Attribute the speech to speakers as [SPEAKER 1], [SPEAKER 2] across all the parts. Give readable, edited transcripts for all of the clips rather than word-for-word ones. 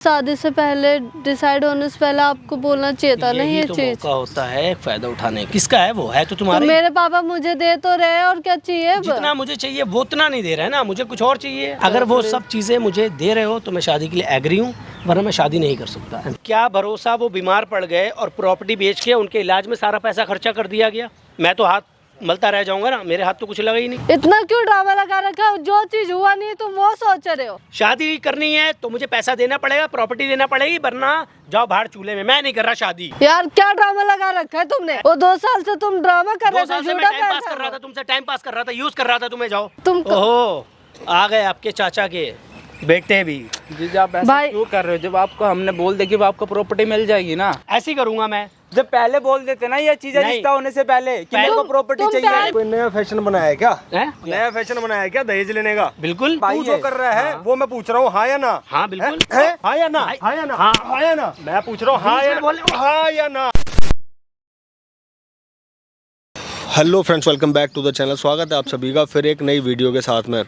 [SPEAKER 1] शादी से पहले डिसाइड होने से पहले आपको बोलना चाहिए था ना ये
[SPEAKER 2] तो
[SPEAKER 1] चीज।
[SPEAKER 2] मौका होता है फायदा उठाने। किसका है वो? है तो
[SPEAKER 1] तो
[SPEAKER 2] तुम्हारा।
[SPEAKER 1] मेरे पापा मुझे दे तो रहे और क्या चाहिए अब?
[SPEAKER 2] जितना मुझे चाहिए वो उतना नहीं दे रहे हैं ना, मुझे कुछ और चाहिए। अगर वो सब चीजें मुझे दे रहे हो तो मैं शादी के लिए एग्री हूँ, वरना मैं शादी नहीं कर सकता। क्या भरोसा वो बीमार पड़ गए और प्रॉपर्टी बेच के उनके इलाज में सारा पैसा खर्चा कर दिया गया। मैं तो हाथ मलता रह जाऊंगा ना, मेरे हाथ तो कुछ लगा ही नहीं।
[SPEAKER 1] इतना क्यों ड्रामा लगा रखा है? जो चीज हुआ नहीं तुम वो सोच रहे हो।
[SPEAKER 2] शादी करनी है तो मुझे पैसा देना पड़ेगा, प्रॉपर्टी देना पड़ेगी, वरना जाओ बाहर चूल्हे में। मैं नहीं कर रहा शादी।
[SPEAKER 1] यार क्या ड्रामा लगा रखा है तुमने? वो 2 साल से तुम ड्रामा कर रहे थे, झूठा
[SPEAKER 2] टाइम पास कर रहा था, तुमसे टाइम पास कर रहा था, यूज कर रहा था तुम्हें। जाओ
[SPEAKER 1] तुम
[SPEAKER 2] ओहो, आ गए आपके चाचा के बेटे भी।
[SPEAKER 3] जी आप ऐसा क्यों कर रहे हो? जब आपको हमने बोल दे कि आपको प्रॉपर्टी मिल जाएगी ना।
[SPEAKER 2] ऐसे ही करूंगा मैं।
[SPEAKER 3] जब पहले बोल देते ना ये चीजें रिश्ता होने से पहले कि मेरे को प्रॉपर्टी चाहिए।
[SPEAKER 4] कोई नया फैशन बनाया है क्या?
[SPEAKER 2] नया
[SPEAKER 4] फैशन बनाया है क्या दहेज लेने का?
[SPEAKER 2] बिल्कुल।
[SPEAKER 4] तू जो कर रहा है वो मैं पूछ रहा हूँ, हाँ या ना?
[SPEAKER 2] हाँ बिल्कुल।
[SPEAKER 4] हाँ या ना? हाँ या ना? हाँ या ना? मैं पूछ रहा हूँ, हाँ या ना? हाँ या ना? Hello friends, welcome back to the channel. स्वागत है आप सभी का फिर एक नई वीडियो के साथ में।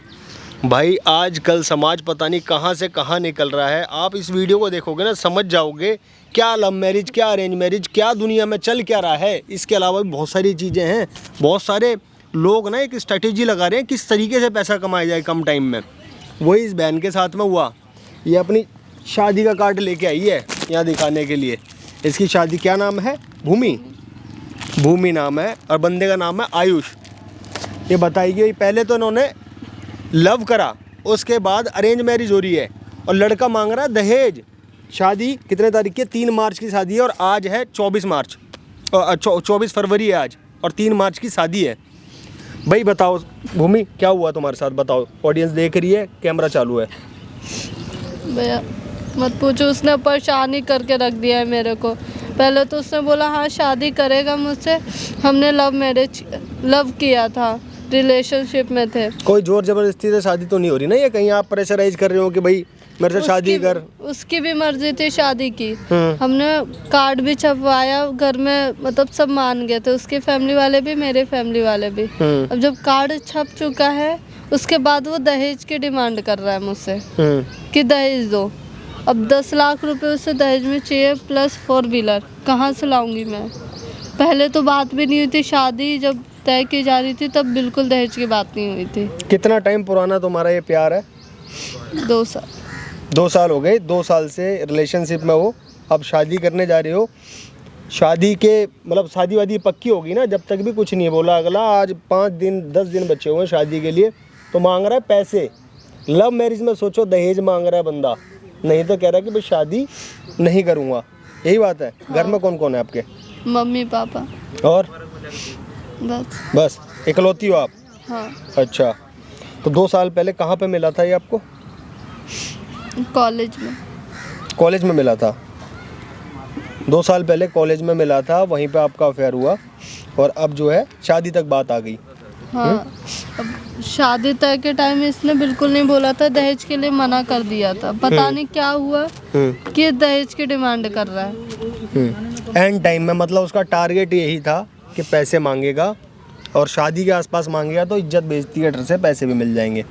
[SPEAKER 4] भाई आजकल समाज पता नहीं कहाँ से कहाँ निकल रहा है। आप इस वीडियो को देखोगे ना समझ जाओगे क्या लव मैरिज, क्या अरेंज मैरिज, क्या दुनिया में चल क्या रहा है। इसके अलावा भी बहुत सारी चीज़ें हैं। बहुत सारे लोग ना एक स्ट्रेटेजी लगा रहे हैं किस तरीके से पैसा कमाया जाए कम टाइम में। वही इस बहन के साथ में हुआ। ये अपनी शादी का कार्ड लेके आई है यहाँ दिखाने के लिए। इसकी शादी क्या नाम है? भूमि नाम है और बंदे का नाम है आयुष। ये बताइए, पहले तो इन्होंने लव करा, उसके बाद अरेंज मैरिज हो रही है और लड़का मांग रहा है दहेज। शादी कितने तारीख की? 3 मार्च की शादी है और आज है 24 फरवरी है आज, और 3 मार्च की शादी है। भाई बताओ भूमि, क्या हुआ तुम्हारे साथ? बताओ, ऑडियंस देख रही है, कैमरा चालू है।
[SPEAKER 1] भैया मत पूछो, उसने परेशान ही करके रख दिया है मेरे को। पहले तो उसने बोला हाँ शादी करेगा मुझसे। हमने लव किया था, रिलेशनशिप में थे।
[SPEAKER 4] कोई जोर जबरदस्ती से शादी तो नहीं हो रही ना? ये कहीं आप प्रेशराइज कर रहे हो कि भाई मेरे से शादी कर?
[SPEAKER 1] उसकी भी मर्जी थी शादी की। हमने कार्ड भी छपवाया घर में, मतलब सब मान गए थे, उसकी फैमिली वाले भी मेरे फैमिली वाले भी। अब जब कार्ड छप चुका है उसके बाद वो दहेज की डिमांड कर रहा है मुझसे कि दहेज दो। अब 10 लाख रुपए उससे दहेज में चाहिए प्लस 4 व्हीलर। कहाँ से लाऊंगी मैं? पहले तो बात भी नहीं हुई थी, शादी जब तय की जा रही थी तब बिल्कुल दहेज की बात नहीं हुई थी।
[SPEAKER 4] कितना टाइम पुराना तुम्हारा ये प्यार है?
[SPEAKER 1] 2 साल।
[SPEAKER 4] 2 साल हो गए। 2 साल से रिलेशनशिप में हो, अब शादी करने जा रहे हो। शादी के मतलब शादी वादी पक्की होगी ना, जब तक भी कुछ नहीं बोला अगला। आज 5 दिन 10 दिन बचे हुए हैं शादी के लिए, तो मांग रहा है पैसे। लव मैरिज में सोचो दहेज मांग रहा है बंदा, नहीं तो कह रहा है कि भाई शादी नहीं करूँगा। यही बात है।
[SPEAKER 1] हाँ।
[SPEAKER 4] घर में कौन कौन है आपके?
[SPEAKER 1] मम्मी पापा
[SPEAKER 4] और बस इकलौती हो आप?
[SPEAKER 1] हाँ।
[SPEAKER 4] अच्छा, तो 2 साल पहले कहाँ पे मिला था ये आपको?
[SPEAKER 1] कॉलेज में।
[SPEAKER 4] कॉलेज में मिला था। 2 साल पहले कॉलेज में मिला था, वहीं पे आपका अफेयर हुआ और अब जो है शादी तक बात आ गई।
[SPEAKER 1] हाँ। अब शादी तय के टाइम इसने बिल्कुल नहीं बोला था, दहेज के लिए मना कर दिया था। पता नहीं क्या हुआ कि दहेज की डिमांड कर रहा है।
[SPEAKER 4] एंड टाइम में मतलब उसका टारगेट यही था कि पैसे मांगेगा और शादी के आसपास मांगेगा तो इज्जत बेइज्जती के डर से पैसे भी मिल जाएंगे।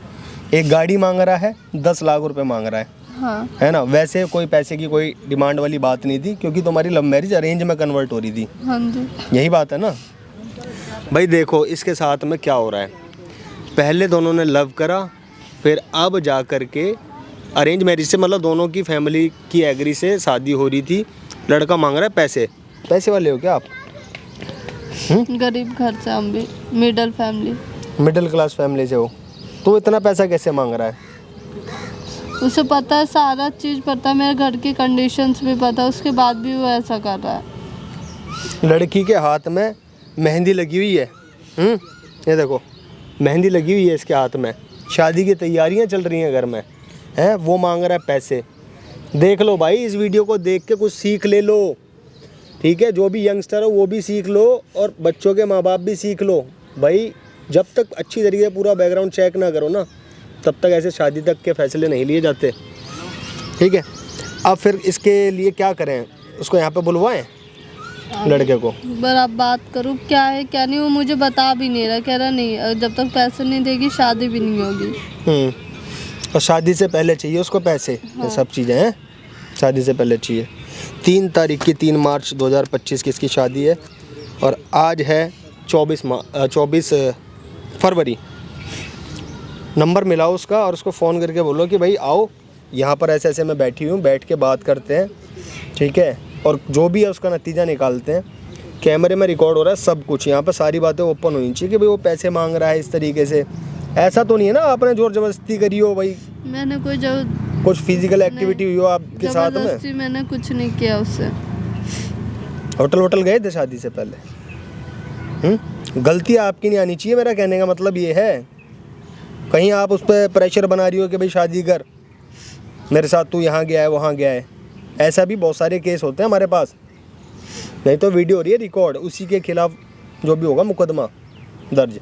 [SPEAKER 4] एक गाड़ी मांग रहा है, 10 लाख रुपए मांग रहा है।
[SPEAKER 1] हाँ।
[SPEAKER 4] है ना? वैसे कोई पैसे की कोई डिमांड वाली बात नहीं थी, क्योंकि तुम्हारी लव मैरिज अरेंज में कन्वर्ट हो रही थी।
[SPEAKER 1] हाँ जी।
[SPEAKER 4] यही बात है ना भाई। देखो इसके साथ में क्या हो रहा है, पहले दोनों ने लव करा, फिर अब जा कर के अरेंज मैरिज से मतलब दोनों की फैमिली की एग्री से शादी हो रही थी। लड़का मांग रहा है पैसे। पैसे वाले हो क्या आप?
[SPEAKER 1] गरीब घर से, हम भी middle family,
[SPEAKER 4] middle class family से हो, तो इतना पैसा कैसे मांग रहा है?
[SPEAKER 1] उसे पता है, सारा चीज़ पता है, मेरे घर की कंडीशंस भी पता है, उसके बाद भी वो ऐसा कर रहा है।
[SPEAKER 4] लड़की के हाथ में मेहंदी लगी हुई है। ये देखो मेहंदी लगी हुई है इसके हाथ में। शादी की तैयारियां चल रही हैं घर में, हैं? वो मांग रहा है पैसे। देख लो भाई, इस वीडियो को देख के कुछ सीख ले लो, ठीक है? जो भी यंगस्टर हो वो भी सीख लो और बच्चों के माँ बाप भी सीख लो। भाई जब तक अच्छी तरीके से पूरा बैकग्राउंड चेक ना करो ना, तब तक ऐसे शादी तक के फैसले नहीं लिए जाते, ठीक है? अब फिर इसके लिए क्या करें? उसको यहाँ पे बुलवाएं लड़के को?
[SPEAKER 1] पर आप बात करूँ क्या है क्या नहीं, वो मुझे बता भी नहीं रहा। कह रहा नहीं, जब तक पैसे नहीं देगी शादी भी नहीं होगी।
[SPEAKER 4] और शादी से पहले चाहिए उसको पैसे। ये सब चीज़ें हैं। शादी से पहले चाहिए। 3 तारीख की 3 मार्च 2025 की इसकी शादी है और आज है 24 फरवरी। नंबर मिलाओ उसका और उसको फ़ोन करके बोलो कि भाई आओ, यहाँ पर ऐसे ऐसे मैं बैठी हूँ, बैठ के बात करते हैं, ठीक है। और जो भी है उसका नतीजा निकालते हैं। कैमरे में रिकॉर्ड हो रहा है सब कुछ, यहाँ पर सारी बातें ओपन होनी चाहिए कि भाई वो पैसे मांग रहा है इस तरीके से। ऐसा तो नहीं है ना आपने जोर जबरदस्ती करी हो भाई,
[SPEAKER 1] मैंने कोई
[SPEAKER 4] कुछ फिजिकल एक्टिविटी हुई हो आपके साथ में?
[SPEAKER 1] जबरदस्ती मैंने कुछ नहीं किया उससे।
[SPEAKER 4] होटल गए थे शादी से पहले? गलती आपकी नहीं आनी चाहिए, मेरा कहने का मतलब ये है। कहीं आप उस पर प्रेशर बना रही हो कि भाई शादी कर मेरे साथ, तू यहाँ गया है वहाँ गया है। ऐसा भी बहुत सारे केस होते हैं हमारे पास। नहीं तो वीडियो हो रही है रिकॉर्ड, उसी के खिलाफ जो भी होगा मुकदमा दर्ज।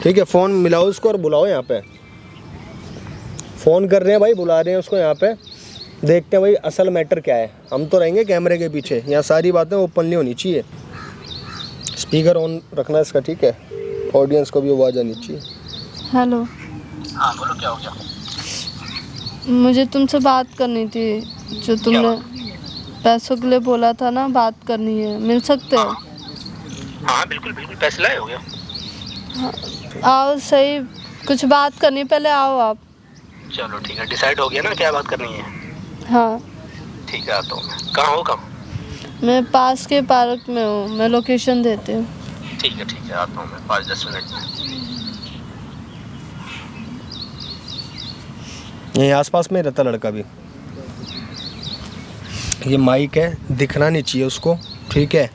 [SPEAKER 4] ठीक है, फ़ोन मिलाओ उसको और बुलाओ यहाँ पे। फ़ोन कर रहे हैं भाई, बुला रहे हैं उसको यहाँ पे। देखते हैं भाई असल मैटर क्या है। हम तो रहेंगे कैमरे के पीछे, यहाँ सारी बातें ओपनली होनी चाहिए। स्पीकर ऑन रखना इसका, ठीक है, ऑडियंस को भी आवाज़ आनी चाहिए।
[SPEAKER 1] हेलो।
[SPEAKER 2] हाँ बोलो, क्या हो गया?
[SPEAKER 1] मुझे तुमसे बात करनी थी, जो तुमने पैसों के लिए बोला था ना, बात करनी है, मिल सकते हो?
[SPEAKER 2] हाँ बिल्कुल बिल्कुल, पैसे लाए हो गया।
[SPEAKER 1] हाँ, आओ, सही कुछ बात करनी, पहले आओ आप।
[SPEAKER 2] चलो ठीक है, डिसाइड हो गया ना क्या बात करनी है?
[SPEAKER 1] हाँ
[SPEAKER 2] ठीक है, आता हूँ मैं। कहाँ हो कहाँ?
[SPEAKER 1] मैं पास के पार्क में हूँ, मैं लोकेशन देती हूँ।
[SPEAKER 2] ठीक है, आता हूँ मैं 5-10 मिनट में।
[SPEAKER 4] यहीं आसपास में रहता लड़का भी। ये माइक है, दिखना नहीं चाहिए उसको, ठीक है।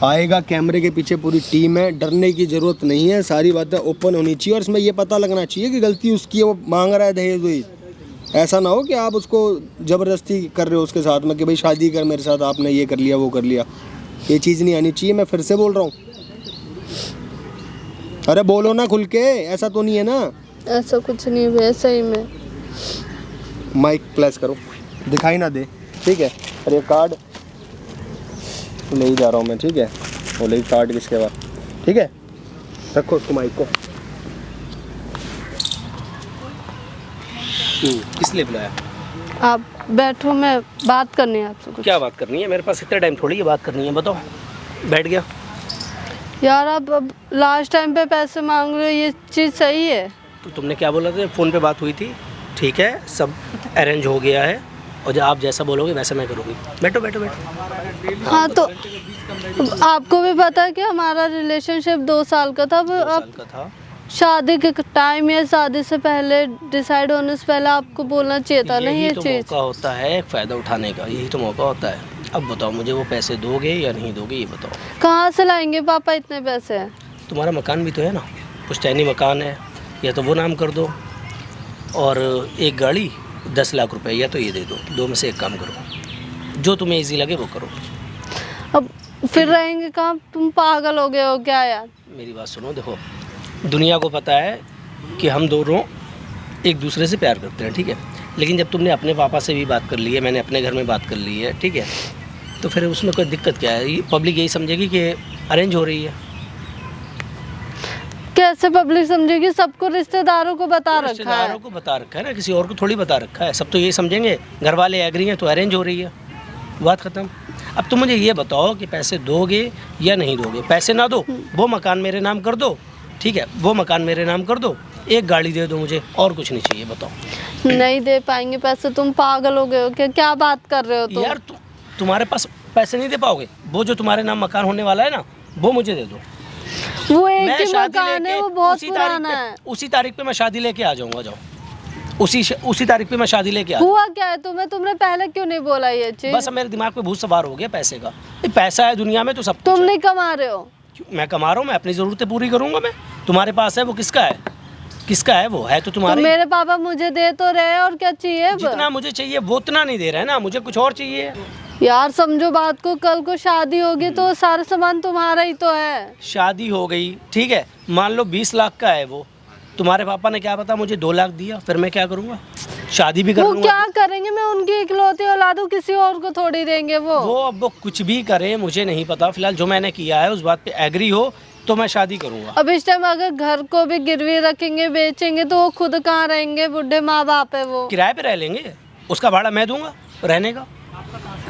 [SPEAKER 4] आएगा, कैमरे के पीछे पूरी टीम है, डरने की ज़रूरत नहीं है, सारी बातें ओपन होनी चाहिए। और इसमें ये पता लगना चाहिए कि गलती उसकी है, वो मांग रहा है दहेज वही। ऐसा ना हो कि आप उसको ज़बरदस्ती कर रहे हो उसके साथ में कि भाई शादी कर मेरे साथ, आपने ये कर लिया वो कर लिया। ये चीज़ नहीं आनी चाहिए, मैं फिर से बोल रहा हूँ। अरे बोलो ना खुल के, ऐसा तो नहीं है ना?
[SPEAKER 1] ऐसा कुछ नहीं हुआ, सही में।
[SPEAKER 4] माइक प्लेस करो, दिखाई ना दे, ठीक है। अरे कार्ड ले ही जा रहा हूँ मैं, ठीक है। वो ले कार्ड किसके बाद, ठीक है। रखो उसको, माइक को।
[SPEAKER 2] किस लिए बुलाया?
[SPEAKER 1] आप बैठो, मैं बात करनी है आपसे कुछ।
[SPEAKER 2] क्या बात करनी है? मेरे पास इतना टाइम थोड़ी है बात करनी है, बताओ। बैठ गया।
[SPEAKER 1] यार आप अब लास्ट टाइम पे पैसे मांग रहे हो, ये चीज़ सही है?
[SPEAKER 2] तो तुमने क्या बोला था? फ़ोन पे बात हुई थी, ठीक है, सब अरेंज हो गया है और जब आप जैसा बोलोगे वैसा मैं करूँगी। बैठो बैठो बैठो।
[SPEAKER 1] हाँ तो आपको भी पता है कि हमारा रिलेशनशिप 2 साल का था।
[SPEAKER 2] 2
[SPEAKER 1] अब
[SPEAKER 2] साल का था।
[SPEAKER 1] शादी के टाइम या शादी से पहले, डिसाइड होने से पहले आपको बोलना चाहिए था ना ये
[SPEAKER 2] तो
[SPEAKER 1] चीज़।
[SPEAKER 2] मौका होता है फ़ायदा उठाने का, यही तो मौका होता है। अब बताओ मुझे, वो पैसे दोगे या नहीं दोगे, ये बताओ।
[SPEAKER 1] कहाँ से लाएंगे पापा इतने पैसे?
[SPEAKER 2] तुम्हारा मकान भी तो है ना, पुश्तैनी मकान है, या तो वो नाम कर दो, और एक गाड़ी 10 लाख रुपए, या तो ये दे दो। दो में से एक काम करो, जो तुम्हें इजी लगे वो करो।
[SPEAKER 1] अब फिर रहेंगे कहाँ? तुम पागल हो गए हो क्या यार?
[SPEAKER 2] मेरी बात सुनो, देखो दुनिया को पता है कि हम दोनों एक दूसरे से प्यार करते हैं, ठीक है। लेकिन जब तुमने अपने पापा से भी बात कर ली है, मैंने अपने घर में बात कर ली है, ठीक है, तो फिर उसमें कोई दिक्कत क्या है? पब्लिक यही समझेगी कि अरेंज हो रही है।
[SPEAKER 1] कैसे पब्लिक समझेगी? सबको रिश्तेदारों को बता रखा है।
[SPEAKER 2] रिश्तेदारों को बता रखा है ना, किसी और को थोड़ी बता रखा है। सब तो यही समझेंगे घर वाले एग्री हैं तो अरेंज हो रही है, बात ख़त्म। अब तुम मुझे ये बताओ कि पैसे दोगे या नहीं दोगे? पैसे ना दो, वो मकान मेरे नाम कर दो, ठीक है, वो मकान मेरे नाम कर दो, एक गाड़ी दे दो मुझे, और कुछ नहीं चाहिए, बताओ।
[SPEAKER 1] नहीं दे पाएंगे पैसे? तुम पागल हो गए हो क्या? क्या बात कर रहे हो तुम?
[SPEAKER 2] यार तुम्हारे पास पैसे नहीं दे पाओगे? वो जो तुम्हारे नाम मकान होने वाला है ना, वो मुझे दे दो।
[SPEAKER 1] वो एक
[SPEAKER 2] मैं
[SPEAKER 1] ही
[SPEAKER 2] शादी
[SPEAKER 1] मकान है,
[SPEAKER 2] लेके
[SPEAKER 1] वो बहुत पुराना है।
[SPEAKER 2] उसी तारीख पे मैं शादी लेके आ जाऊंगा, जाओ। उसी तारीख पे मैं शादी लेके आ।
[SPEAKER 1] हुआ क्या है तुम्हें? तुमने पहले क्यों नहीं बोला ये चीज?
[SPEAKER 2] बस अब मेरे दिमाग पे भूत सवार हो गया पैसे का। ये पैसा है दुनिया में तो सब कुछ
[SPEAKER 1] तुम
[SPEAKER 2] है।
[SPEAKER 1] नहीं कमा रहे हो?
[SPEAKER 2] क्यों? मैं कमा रहा हूँ, मैं अपनी ज़रूरतें पूरी करूँगा। मैं तुम्हारे पास है वो किसका है? किसका है? वो है तो तुम्हारा ही।
[SPEAKER 1] मेरे पापा मुझे दे तो रहे, और क्या चाहिए अब?
[SPEAKER 2] जितना मुझे चाहिए वो उतना नहीं दे रहा है ना, मुझे कुछ और चाहिए।
[SPEAKER 1] यार समझो बात को, कल को शादी होगी तो सारा सामान तुम्हारा ही तो है।
[SPEAKER 2] शादी हो गई, ठीक है, मान लो 20 लाख का है वो, तुम्हारे पापा ने क्या पता मुझे 2 लाख दिया, फिर मैं क्या करूँगा? शादी भी कर
[SPEAKER 1] वो
[SPEAKER 2] लूँगा।
[SPEAKER 1] क्या करेंगे? मैं उनकी इकलौती औलाद हूँ, किसी और को थोड़ी देंगे वो।
[SPEAKER 2] अब वो कुछ भी करे मुझे नहीं पता, फिलहाल जो मैंने किया है उस बात पे एग्री हो तो मैं शादी करूँगा।
[SPEAKER 1] अब इस टाइम अगर घर को भी गिरवी रखेंगे, बेचेंगे, तो वो खुद कहाँ रहेंगे? बुढ़े माँ बाप है वो।
[SPEAKER 2] किराए पे रह लेंगे। उसका भाड़ा मैं दूंगा रहने का।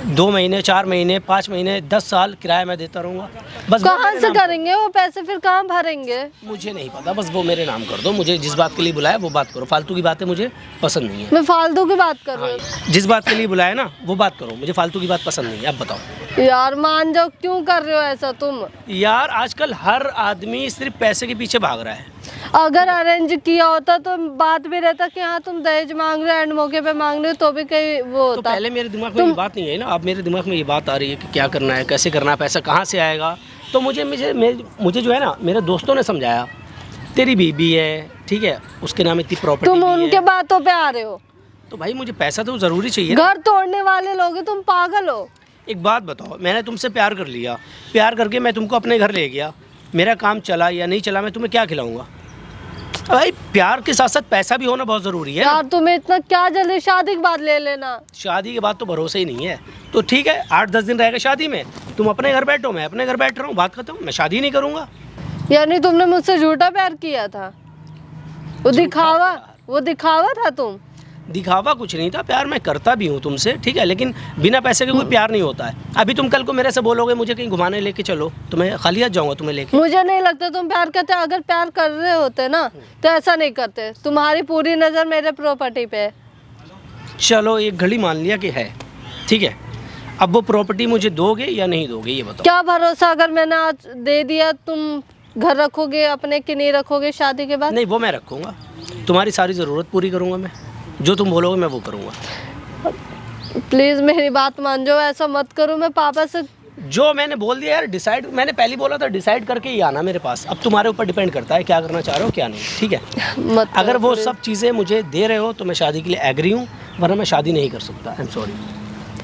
[SPEAKER 2] 2 महीने, 4 महीने, 5 महीने, 10 साल किराया मैं देता रहूँगा। बस वो
[SPEAKER 1] कहाँ
[SPEAKER 2] मेरे
[SPEAKER 1] से
[SPEAKER 2] नाम
[SPEAKER 1] करेंगे वो पैसे, फिर कहाँ भरेंगे?
[SPEAKER 2] मुझे नहीं पता, बस वो मेरे नाम कर दो। मुझे जिस बात के लिए बुलाया वो बात करो, फालतू की बातें मुझे पसंद नहीं है।
[SPEAKER 1] मैं फालतू की बात कर रही हूँ?
[SPEAKER 2] जिस बात के लिए बुलाया ना वो बात करो, मुझे फालतू की बात पसंद नहीं है। अब बताओ
[SPEAKER 1] यार मान जाओ, क्यों कर रहे हो ऐसा तुम?
[SPEAKER 2] यार, आजकल हर आदमी सिर्फ पैसे के पीछे भाग रहा है।
[SPEAKER 1] अगर अरेंज किया होता तो बात भी रहता कि हाँ तुम दहेज मांग रहे हो, एंड मौके पे मांग रहे हो, तो भी कहीं वो
[SPEAKER 2] तो
[SPEAKER 1] होता।
[SPEAKER 2] पहले मेरे दिमाग में ये बात नहीं है ना, अब मेरे दिमाग में ये बात आ रही है कि क्या करना है, कैसे करना है, पैसा कहाँ से आएगा। तो मुझे जो है ना, मेरे दोस्तों ने समझाया, तेरी बीबी है, ठीक है, उसके नाम इतनी प्रॉपर्टी
[SPEAKER 1] तुम
[SPEAKER 2] भी
[SPEAKER 1] उनके
[SPEAKER 2] है।
[SPEAKER 1] बातों पे आ रहे हो।
[SPEAKER 2] तो भाई मुझे पैसा तो ज़रूरी चाहिए ना।
[SPEAKER 1] घर तोड़ने वाले लोग हैं, तुम पागल हो।
[SPEAKER 2] एक बात बताओ, मैंने तुमसे प्यार कर लिया, प्यार करके मैं तुमको अपने घर ले गया, मेरा काम चला या नहीं चला, मैं तुम्हें क्या खिलाऊंगा? भाई प्यार के साथ साथ पैसा भी होना बहुत ज़रूरी है ना।
[SPEAKER 1] यार तुम्हें इतना क्या जल्दी, शादी के बाद ले लेना।
[SPEAKER 2] शादी के बाद तो भरोसा ही नहीं है। तो ठीक है, 8-10 दिन रहेगा शादी में, तुम अपने घर बैठो, मैं अपने घर बैठ रहा हूँ, बात खत्म। मैं शादी नहीं करूँगा।
[SPEAKER 1] यानी तुमने मुझसे झूठा प्यार किया था? वो दिखावा था तुम?
[SPEAKER 2] दिखावा कुछ नहीं था, प्यार मैं करता भी हूँ तुमसे, ठीक है, लेकिन बिना पैसे के कोई प्यार नहीं होता है। अभी तुम कल को मेरे से बोलोगे मुझे कहीं घुमाने लेके चलो, तो मैं खाली हाथ जाऊँगा तुम्हें लेके?
[SPEAKER 1] मुझे नहीं लगता तुम प्यार करते। अगर प्यार कर रहे होते ना तो ऐसा नहीं करते। तुम्हारी पूरी नज़र मेरे प्रॉपर्टी पे है।
[SPEAKER 2] चलो एक घड़ी मान लिया कि है, ठीक है, अब वो प्रॉपर्टी मुझे दोगे या नहीं दोगे ये बताओ।
[SPEAKER 1] क्या भरोसा, अगर मैंने आज दे दिया तुम घर रखोगे अपने कि नहीं रखोगे शादी के बाद?
[SPEAKER 2] नहीं, वो मैं रखूँगा, तुम्हारी सारी ज़रूरत पूरी करूँगा मैं, जो तुम बोलोगे मैं वो करूँगा।
[SPEAKER 1] प्लीज़ मेरी बात मान जाओ, ऐसा मत करो। मैं पापा से
[SPEAKER 2] जो मैंने बोल दिया यार, डिसाइड मैंने पहले बोला था, डिसाइड करके ही आना मेरे पास। अब तुम्हारे ऊपर डिपेंड करता है क्या करना चाह रहे हो क्या नहीं, ठीक है।
[SPEAKER 1] मत करो
[SPEAKER 2] अगर वो
[SPEAKER 1] please।
[SPEAKER 2] सब चीज़ें मुझे दे रहे हो तो मैं शादी के लिए एग्री हूँ, वरना मैं शादी नहीं कर सकता। I am sorry.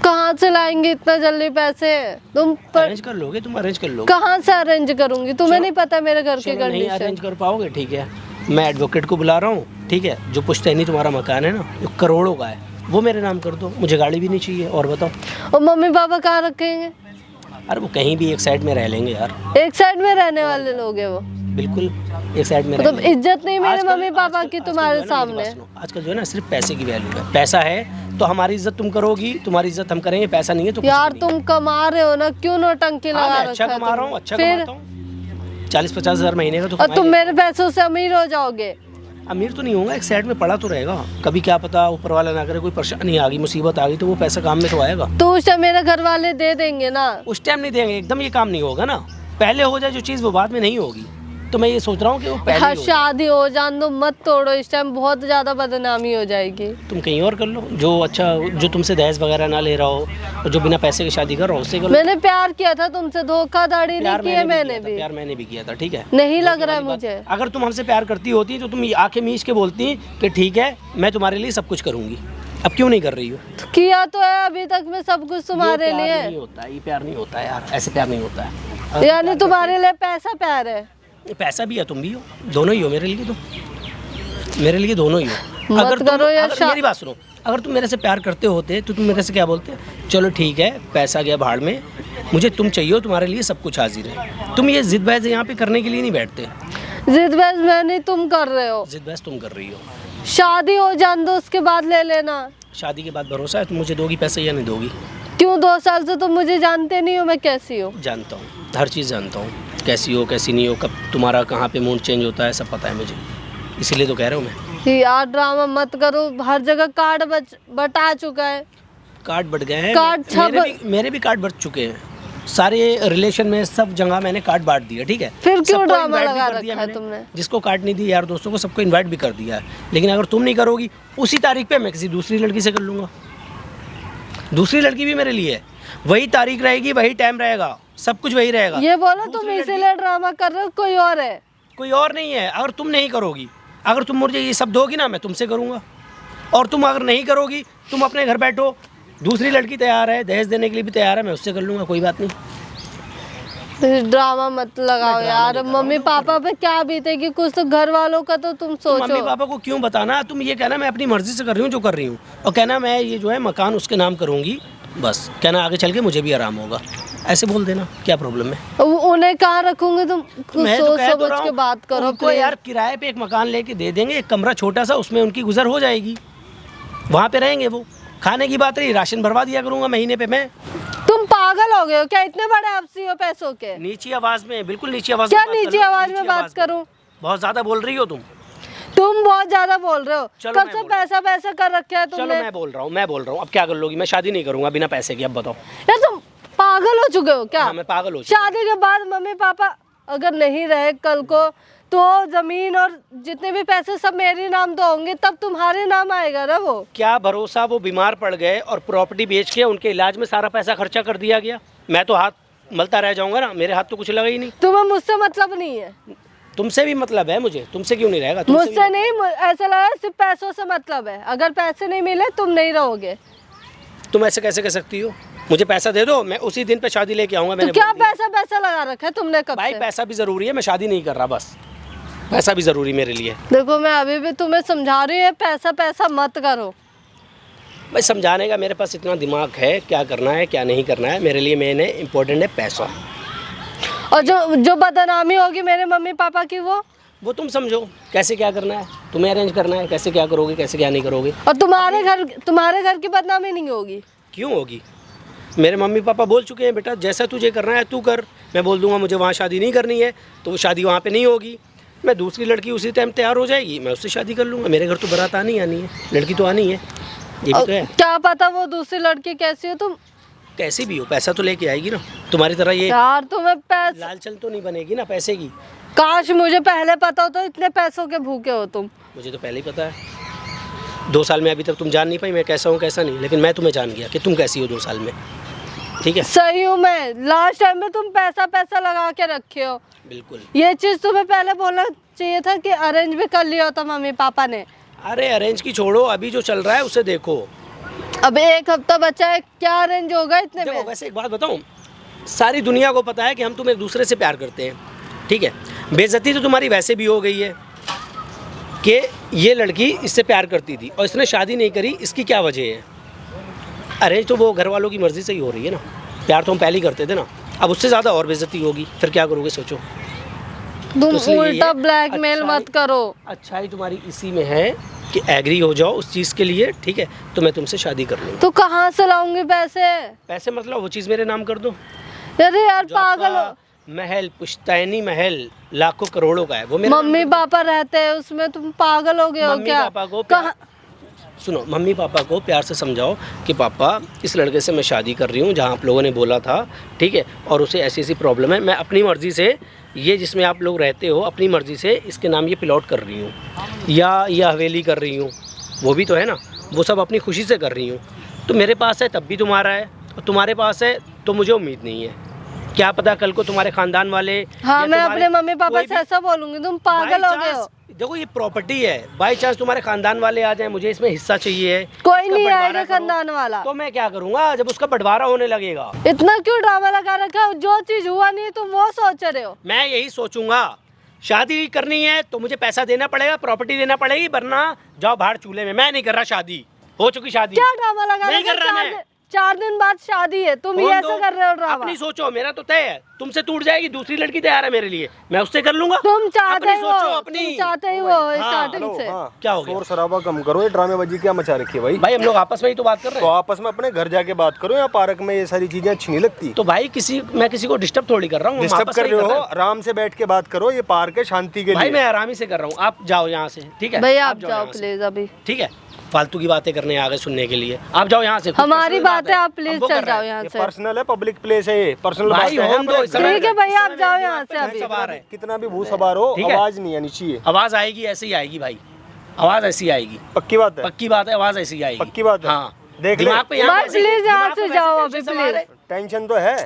[SPEAKER 1] कहाँ से लाएंगे इतना जल्दी पैसे तुम?
[SPEAKER 2] अरेंज कर लोगे तुम? अरेंज कर लोगे?
[SPEAKER 1] कहाँ से अरेंज करूंगी? तुम्हें नहीं पता मेरे घर की
[SPEAKER 2] चलो नहीं
[SPEAKER 1] कंडीशन।
[SPEAKER 2] अरेंज कर पाओगे, ठीक है, मैं एडवोकेट को बुला रहा हूँ, ठीक है, जो पुश्तैनी तुम्हारा मकान है ना, जो करोड़ों का है, वो मेरे नाम कर दो। मुझे गाड़ी भी नहीं चाहिए। और बताओ,
[SPEAKER 1] और मम्मी पापा कहाँ रखेंगे?
[SPEAKER 2] अरे वो कहीं भी एक साइड में रह लेंगे यार।
[SPEAKER 1] एक साइड में रहने वाले लोग हैं वो।
[SPEAKER 2] बिल्कुल एक साइड में
[SPEAKER 1] मतलब
[SPEAKER 2] रहेंगे।
[SPEAKER 1] इज्जत नहीं मेरे
[SPEAKER 2] आजकल-
[SPEAKER 1] मम्मी पापा की
[SPEAKER 2] आजकल
[SPEAKER 1] तुम्हारे
[SPEAKER 2] जो है ना, मेरी
[SPEAKER 1] सामने।
[SPEAKER 2] बात सुनो, आजकल जो है ना सिर्फ पैसे की वैल्यू है। पैसा है तो हमारी इज्जत तुम करोगी, तुम्हारी इज्जत हम करेंगे। पैसा नहीं है तो कुछ
[SPEAKER 1] यार
[SPEAKER 2] भी नहीं।
[SPEAKER 1] तुम कमा रहे हो ना, क्यों नौटंकी
[SPEAKER 2] हाँ,
[SPEAKER 1] लगा
[SPEAKER 2] मैं
[SPEAKER 1] रखा
[SPEAKER 2] अच्छा
[SPEAKER 1] है
[SPEAKER 2] कमा रहा हूँ,
[SPEAKER 1] तुमने?
[SPEAKER 2] अच्छा
[SPEAKER 1] फिर
[SPEAKER 2] कमाता हूँ। 40-50 हज़ार महीने का तो
[SPEAKER 1] और
[SPEAKER 2] कमा
[SPEAKER 1] तुम
[SPEAKER 2] ही
[SPEAKER 1] मेरे पैसों से अमीर हो जाओगे।
[SPEAKER 2] अमीर तो नहीं होगा, एक साइड में पड़ा तो रहेगा। कभी क्या पता ऊपर वाला ना करे, कोई परेशानी आ गई, मुसीबत आ गई, तो वो पैसा काम में तो आएगा।
[SPEAKER 1] तो उस टाइम मेरे घर वाले दे देंगे ना?
[SPEAKER 2] उस टाइम नहीं देंगे, एकदम ये काम नहीं होगा ना। पहले हो जाए जो चीज़ वो बाद में नहीं होगी। तो मैं ये सोच रहा हूँ कि वो पहले
[SPEAKER 1] हाँ,
[SPEAKER 2] ही हो जाए।
[SPEAKER 1] शादी हो जान दो, मत तोड़ो। इस टाइम बहुत ज्यादा बदनामी हो जाएगी।
[SPEAKER 2] तुम कहीं और कर लो, जो अच्छा, जो तुमसे दहेज वगैरह ना ले रहा हो, और जो बिना पैसे की शादी कर रहा हो उससे कर लो।
[SPEAKER 1] मैंने प्यार किया था तुमसे, धोखाधड़ी नहीं
[SPEAKER 2] प्यार
[SPEAKER 1] की है मैंने
[SPEAKER 2] किया था,
[SPEAKER 1] भी।
[SPEAKER 2] प्यार मैंने भी किया था, ठीक है।
[SPEAKER 1] नहीं लग रहा है मुझे।
[SPEAKER 2] अगर तुम हमसे प्यार करती होती तो तुम आंखें मीच के बोलती कि ठीक है मैं तुम्हारे लिए सब कुछ करूंगी। अब क्यों नहीं कर रही हो?
[SPEAKER 1] तो किया तो है अभी तक मैं सब कुछ तुम्हारे
[SPEAKER 2] ये प्यार
[SPEAKER 1] लिए।
[SPEAKER 2] नहीं होता, ये प्यार नहीं होता यार, ऐसे प्यार नहीं होता है।
[SPEAKER 1] यानी तुम्हारे लिए पैसा प्यार है?
[SPEAKER 2] पैसा भी है, तुम भी हो, दोनों ही हो मेरे लिए। तो मेरे लिए दोनों ही हो।
[SPEAKER 1] मत
[SPEAKER 2] अगर
[SPEAKER 1] करो यार,
[SPEAKER 2] मेरी बात सुनो, अगर तुम मेरे से प्यार करते होते तो तुम मेरे से क्या बोलते? चलो ठीक है, पैसा गया भाड़ में, मुझे तुम चाहिए हो, तुम्हारे लिए सब कुछ हाजिर है। तुम ये जिद बहस यहाँ पे करने के लिए नहीं बैठते।
[SPEAKER 1] जिद बहस मैं नहीं, तुम कर रहे हो।
[SPEAKER 2] जिद बहस तुम कर रही हो।
[SPEAKER 1] शादी हो जान दो, उसके बाद ले लेना।
[SPEAKER 2] शादी के बाद भरोसा है तुम मुझे दोगी पैसे या नहीं दोगी?
[SPEAKER 1] क्यों? 2 साल से तुम मुझे जानते नहीं हो मैं कैसी हूँ।
[SPEAKER 2] जानता हूँ, हर चीज़ जानता हूँ, कैसी हो कैसी नहीं हो, कब तुम्हारा कहाँ पे मूड चेंज होता है, सब पता है मुझे। इसीलिए तो कह रहा हूँ मैं।
[SPEAKER 1] यार ड्रामा मत करो, हर जगह कार्ड बटा चुका है।
[SPEAKER 2] कार्ड बट गए हैं।
[SPEAKER 1] कार्ड
[SPEAKER 2] मेरे भी कार्ड बट चुके हैं। सारे रिलेशन में सब जगह मैंने कार्ड बांट दिया, ठीक है।
[SPEAKER 1] फिर क्यों
[SPEAKER 2] सबको
[SPEAKER 1] ड्रामा
[SPEAKER 2] invite भी
[SPEAKER 1] लगा
[SPEAKER 2] कर दिया
[SPEAKER 1] रखा है
[SPEAKER 2] मैंने।
[SPEAKER 1] तुमने?
[SPEAKER 2] जिसको कार्ड नहीं दी यार दोस्तों को, सबको इनवाइट भी कर दिया है। लेकिन अगर तुम नहीं करोगी, उसी तारीख पे मैं किसी दूसरी लड़की से कर लूँगा। दूसरी लड़की भी मेरे लिए है, वही तारीख रहेगी, वही टाइम रहेगा, सब कुछ वही रहेगा।
[SPEAKER 1] ये बोलो तुम
[SPEAKER 2] दूसरी
[SPEAKER 1] इसीलिए ड्रामा कर रहे हो, कोई और है?
[SPEAKER 2] कोई और नहीं है। अगर तुम नहीं करोगी, अगर तुम मुझे ये सब दोगी ना, मैं तुमसे करूँगा। और तुम अगर नहीं करोगी, तुम अपने घर बैठो, दूसरी लड़की तैयार है, दहेज देने के लिए भी तैयार है, मैं उससे कर लूँगा, कोई बात नहीं।
[SPEAKER 1] ड्रामा मत लगाओ यार। मम्मी पापा पे क्या बीतेगी, कुछ तो घर वालों का तो तुम
[SPEAKER 2] तो मम्मी
[SPEAKER 1] सोचो।
[SPEAKER 2] पापा को क्यों बताना? तुम ये कहना मैं अपनी मर्जी से कर रही हूँ जो कर रही हूँ, और कहना मैं ये जो है मकान उसके नाम करूँगी, बस कहना आगे चल के मुझे भी आराम होगा, ऐसे बोल देना, क्या प्रॉब्लम है?
[SPEAKER 1] उन्हें कहाँ रखूंगे? तुम
[SPEAKER 2] मैं तो
[SPEAKER 1] सोच
[SPEAKER 2] कह तो
[SPEAKER 1] समझ
[SPEAKER 2] रहा
[SPEAKER 1] के
[SPEAKER 2] हूँ,
[SPEAKER 1] बात करो
[SPEAKER 2] उनको
[SPEAKER 1] please।
[SPEAKER 2] यार किराए पे एक मकान लेके दे देंगे, एक कमरा छोटा सा, उसमें उनकी गुजर हो जाएगी, वहाँ पे रहेंगे वो। खाने की बात रही, राशन भरवा दिया करूंगा महीने पे मैं।
[SPEAKER 1] तुम पागल हो गए हो क्या? इतने बड़े आपसी हो पैसों के।
[SPEAKER 2] नीची आवाज में, बिल्कुल नीची आवाज
[SPEAKER 1] क्या
[SPEAKER 2] में बात कर
[SPEAKER 1] नीची
[SPEAKER 2] रही हो,
[SPEAKER 1] आवाज में
[SPEAKER 2] नीची
[SPEAKER 1] बात
[SPEAKER 2] आवाज में।
[SPEAKER 1] करूं?
[SPEAKER 2] बहुत ज्यादा बोल रही हो
[SPEAKER 1] तुम बहुत ज्यादा बोल रहे हो।
[SPEAKER 2] चलो
[SPEAKER 1] कब
[SPEAKER 2] मैं
[SPEAKER 1] से
[SPEAKER 2] बोल रहा
[SPEAKER 1] पैसा पैसा कर रखा है
[SPEAKER 2] चलो
[SPEAKER 1] तुमने?
[SPEAKER 2] मैं बोल रहा हूँ, अब क्या कर लोगी? मैं शादी नहीं करूंगा बिना पैसे की, अब बताओ।
[SPEAKER 1] यार तुम पागल हो चुके हो क्या?
[SPEAKER 2] हाँ, मैं पागल हो चुका हूँ।
[SPEAKER 1] शादी के बाद मम्मी पापा अगर नहीं रहे कल को, तो जमीन और जितने भी पैसे सब मेरे नाम तो होंगे, तब तुम्हारे नाम आएगा ना वो।
[SPEAKER 2] क्या भरोसा वो बीमार पड़ गए और प्रॉपर्टी बेच के उनके इलाज में सारा पैसा खर्चा कर दिया गया? मैं तो हाथ मलता रह जाऊंगा ना, मेरे हाथ तो कुछ लगा ही नहीं।
[SPEAKER 1] तुम्हें मुझसे मतलब नहीं है।
[SPEAKER 2] तुमसे भी मतलब है मुझे, तुमसे क्यों नहीं रहेगा? तुमसे
[SPEAKER 1] मुझसे नहीं, ऐसा लगा सिर्फ पैसों से मतलब है। अगर पैसे नहीं मिले तुम नहीं रहोगे।
[SPEAKER 2] तुम ऐसे कैसे कह सकती हो? मुझे पैसा दे दो, मैं उसी दिन पे शादी लेके आऊंगा।
[SPEAKER 1] तो
[SPEAKER 2] मैंने
[SPEAKER 1] क्या
[SPEAKER 2] बोल दिया।
[SPEAKER 1] पैसा पैसा लगा रखा है तुमने कब
[SPEAKER 2] भाई
[SPEAKER 1] से?
[SPEAKER 2] पैसा भी जरूरी है, मैं शादी नहीं कर रहा, बस पैसा भी जरूरी मेरे लिए।
[SPEAKER 1] देखो मैं अभी भी तुम्हें समझा रही हूँ, पैसा पैसा मत करो।
[SPEAKER 2] भाई समझाने का मेरे पास इतना दिमाग है, क्या करना है क्या नहीं करना है मेरे लिए, मैंने इम्पोर्टेंट है पैसा।
[SPEAKER 1] और जो बदनामी होगी मेरे मम्मी पापा की, वो
[SPEAKER 2] तुम समझो कैसे क्या करना है, तुम्हें अरेंज करना है, कैसे क्या करोगे कैसे क्या नहीं करोगे।
[SPEAKER 1] और तुम्हारे घर की बदनामी नहीं होगी।
[SPEAKER 2] क्यों होगी? मेरे मम्मी पापा बोल चुके हैं बेटा जैसा तुझे करना है तू कर। मैं बोल दूंगा मुझे वहाँ शादी नहीं करनी है, तो वो शादी वहाँ पे नहीं होगी। मैं दूसरी लड़की उसी टाइम तैयार हो जाएगी, मैं उससे शादी कर लूँगा। मेरे घर तो बारात आनी है, लड़की तो आनी है, ये भी तो है।
[SPEAKER 1] क्या पता वो दूसरी लड़की कैसी हो। तुम
[SPEAKER 2] कैसी भी हो पैसा तो लेके आएगी ना, तुम्हारी तरह ये
[SPEAKER 1] यार तुम्हें पैसा,
[SPEAKER 2] लालचन तो नहीं बनेगी ना पैसे की।
[SPEAKER 1] काश मुझे पहले पता हो, तो इतने पैसों के भूखे हो तुम।
[SPEAKER 2] मुझे तो पहले ही पता है। 2 साल में अभी तक तुम जान नहीं पाई मैं कैसा हूँ कैसा नहीं, लेकिन मैं तुम्हें जान गया कि तुम कैसी हो 2 साल में। ठीक है,
[SPEAKER 1] सही हूँ मैं। लास्ट टाइम में तुम पैसा पैसा लगा के रखे हो।
[SPEAKER 2] बिल्कुल।
[SPEAKER 1] ये चीज तुम्हें पहले बोलना चाहिए था कि अरेंज भी कर लिया होता मम्मी पापा ने।
[SPEAKER 2] अरे अरेंज की छोड़ो, अभी जो चल रहा है उसे देखो।
[SPEAKER 1] अब 1 हफ्ता बचा है, क्या अरेंज होगा इतने
[SPEAKER 2] देखो
[SPEAKER 1] में?
[SPEAKER 2] वैसे एक बात बताऊं, सारी दुनिया को पता है कि हम तुम एक दूसरे से प्यार करते हैं, ठीक है। बेइज्जती तो तुम्हारी वैसे भी हो गई है कि ये लड़की इससे प्यार करती थी और इसने शादी नहीं करी, इसकी क्या वजह है? अरेंज तो वो घर वालों की मर्ज़ी से ही हो रही है ना, प्यार तो हम पहले ही करते थे ना। अब उससे ज़्यादा और बेइज्जती होगी, फिर क्या करोगे सोचो।
[SPEAKER 1] तुम
[SPEAKER 2] तो इसलिए ये
[SPEAKER 1] उल्टा ब्लैकमेल मत करो।
[SPEAKER 2] अच्छाई तुम्हारी इसी में है कि एग्री हो जाओ उस चीज़ के लिए, ठीक है, तो मैं तुमसे शादी कर लूँगा।
[SPEAKER 1] तो कहाँ से लाऊंगी पैसे?
[SPEAKER 2] पैसे मतलब वो चीज़ मेरे नाम कर दो।
[SPEAKER 1] अरे यार
[SPEAKER 2] जो
[SPEAKER 1] पागल हो।
[SPEAKER 2] आपका महल, पुश्तैनी महल लाखों करोड़ों का है, वो मेरे
[SPEAKER 1] मम्मी पापा रहते हैं उसमें, तुम पागल हो गए हो
[SPEAKER 2] मम्मी
[SPEAKER 1] क्या?
[SPEAKER 2] पापा को
[SPEAKER 1] कहाँ?
[SPEAKER 2] सुनो, मम्मी पापा को प्यार से समझाओ कि पापा इस लड़के से मैं शादी कर रही हूँ जहाँ आप लोगों ने बोला था, ठीक है, और उसे ऐसी ऐसी प्रॉब्लम है, मैं अपनी मर्ज़ी से ये जिसमें आप लोग रहते हो अपनी मर्ज़ी से इसके नाम ये प्लॉट कर रही हूँ या ये हवेली कर रही हूँ, वो भी तो है ना, वो सब अपनी खुशी से कर रही हूँ। तो मेरे पास है तब भी तुम्हारा है, और तुम्हारे पास है तो मुझे उम्मीद नहीं है। क्या पता कल को तुम्हारे खानदान वाले
[SPEAKER 1] हाँ
[SPEAKER 2] या
[SPEAKER 1] मैं
[SPEAKER 2] तुम्हारे
[SPEAKER 1] अपने मम्मी पापा
[SPEAKER 2] कोई
[SPEAKER 1] से
[SPEAKER 2] भी-
[SPEAKER 1] ऐसा बोलूंगी, तुम पागल हो गए हो।
[SPEAKER 2] देखो ये प्रॉपर्टी है, बाई चांस तुम्हारे खानदान वाले आ जाएं, मुझे इसमें हिस्सा चाहिए है,
[SPEAKER 1] कोई
[SPEAKER 2] उसका
[SPEAKER 1] नहीं
[SPEAKER 2] बंटवारा
[SPEAKER 1] आएगा
[SPEAKER 2] करो।
[SPEAKER 1] खानदान वाला।
[SPEAKER 2] तो मैं क्या करूंगा जब उसका बंटवारा होने लगेगा?
[SPEAKER 1] इतना क्यों ड्रामा लगा रखा है? जो चीज हुआ नहीं तुम वो सोच रहे हो।
[SPEAKER 2] मैं यही सोचूंगा, शादी करनी है तो मुझे पैसा देना पड़ेगा, प्रॉपर्टी देना पड़ेगी, वरना जाओ बाहर चूल्हे में। मैं नहीं कर रहा शादी, हो चुकी शादी।
[SPEAKER 1] क्या ड्रामा लगा
[SPEAKER 2] नहीं
[SPEAKER 1] रखा
[SPEAKER 2] कर रहा
[SPEAKER 1] है?
[SPEAKER 2] मैं।
[SPEAKER 1] 4 दिन बाद शादी है, तुम ये
[SPEAKER 2] फोन
[SPEAKER 1] ऐसा
[SPEAKER 2] दो,
[SPEAKER 1] कर रहे हो ड्रामा।
[SPEAKER 2] अपनी सोचो, मेरा तो तय है, तुमसे टूट जाएगी, दूसरी लड़की तैयार है मेरे लिए, मैं उससे कर लूंगा।
[SPEAKER 1] तुम चाहते
[SPEAKER 2] अपनी
[SPEAKER 1] ही
[SPEAKER 2] सोचो,
[SPEAKER 1] हो,
[SPEAKER 2] अपनी।
[SPEAKER 1] तुम चाहते ही हो स्टार्टिंग से।
[SPEAKER 2] क्या हो गया?
[SPEAKER 4] शोर शराबा कम करो, ये ड्रामेबाजी क्या मचा रखी है भाई?
[SPEAKER 2] भाई हम लोग आपस में ही तो बात कर रहे
[SPEAKER 4] तो
[SPEAKER 2] हैं।
[SPEAKER 4] आपस में अपने घर जाके बात करो, या पार्क में ये सारी चीजें अच्छी नहीं लगती?
[SPEAKER 2] तो भाई मैं किसी को डिस्टर्ब थोड़ी कर रहा हूँ, हम
[SPEAKER 4] डिस्टर्ब
[SPEAKER 2] आपस
[SPEAKER 4] कर
[SPEAKER 2] में ही
[SPEAKER 4] रहे हो,
[SPEAKER 2] हैं।
[SPEAKER 4] आराम से बैठ के बात करो, ये पार्क है शांति के
[SPEAKER 2] भाई
[SPEAKER 4] लिए।
[SPEAKER 2] मैं आराम ही से कर रहा हूँ, आप जाओ यहाँ से, ठीक है?
[SPEAKER 1] भैया आप जाओ
[SPEAKER 2] यहाँ से,
[SPEAKER 1] प्लीज अभी।
[SPEAKER 2] ठीक है? फालतू की बातें करने आ गए सुनने के लिए, आप जाओ यहाँ से। कुछ
[SPEAKER 1] हमारी
[SPEAKER 2] personal
[SPEAKER 1] बात है, आप
[SPEAKER 2] हम
[SPEAKER 1] प्लीज
[SPEAKER 2] वो कर
[SPEAKER 1] चल
[SPEAKER 2] रहे
[SPEAKER 1] जाओ
[SPEAKER 2] हैं।
[SPEAKER 1] यहाँ
[SPEAKER 4] ये
[SPEAKER 1] से।
[SPEAKER 4] पर्सनल है, पब्लिक प्लेस है, ये पर्सनल
[SPEAKER 2] भाई,
[SPEAKER 4] बात है।
[SPEAKER 2] होम दो, इस समय-
[SPEAKER 1] ठीक है भैया आप
[SPEAKER 2] इस
[SPEAKER 1] जाओ
[SPEAKER 2] समय
[SPEAKER 1] यहाँ
[SPEAKER 2] मेरे
[SPEAKER 1] से
[SPEAKER 2] दिमाग
[SPEAKER 1] अभी।
[SPEAKER 2] पे सवार है।
[SPEAKER 4] कितना भी भू सवार हो,
[SPEAKER 2] ठीक है?
[SPEAKER 4] आवाज नहीं आनी चाहिए।
[SPEAKER 2] आवाज आएगी, ऐसे ही आएगी भाई, आवाज ऐसी आएगी,
[SPEAKER 4] पक्की बात है?
[SPEAKER 2] पक्की बात है, आवाज ऐसी ही आएगी।
[SPEAKER 4] पक्की बात है?
[SPEAKER 2] हाँ,
[SPEAKER 4] देख ले।
[SPEAKER 2] दिमाग पे यहाँ
[SPEAKER 1] बस
[SPEAKER 2] वैसे-
[SPEAKER 1] प्लीज यहाँ
[SPEAKER 2] दिमाग पे
[SPEAKER 1] से
[SPEAKER 2] वैसे
[SPEAKER 1] जाओ
[SPEAKER 2] टेंशन
[SPEAKER 1] अभी,
[SPEAKER 2] सवार है।
[SPEAKER 4] टेंशन तो है,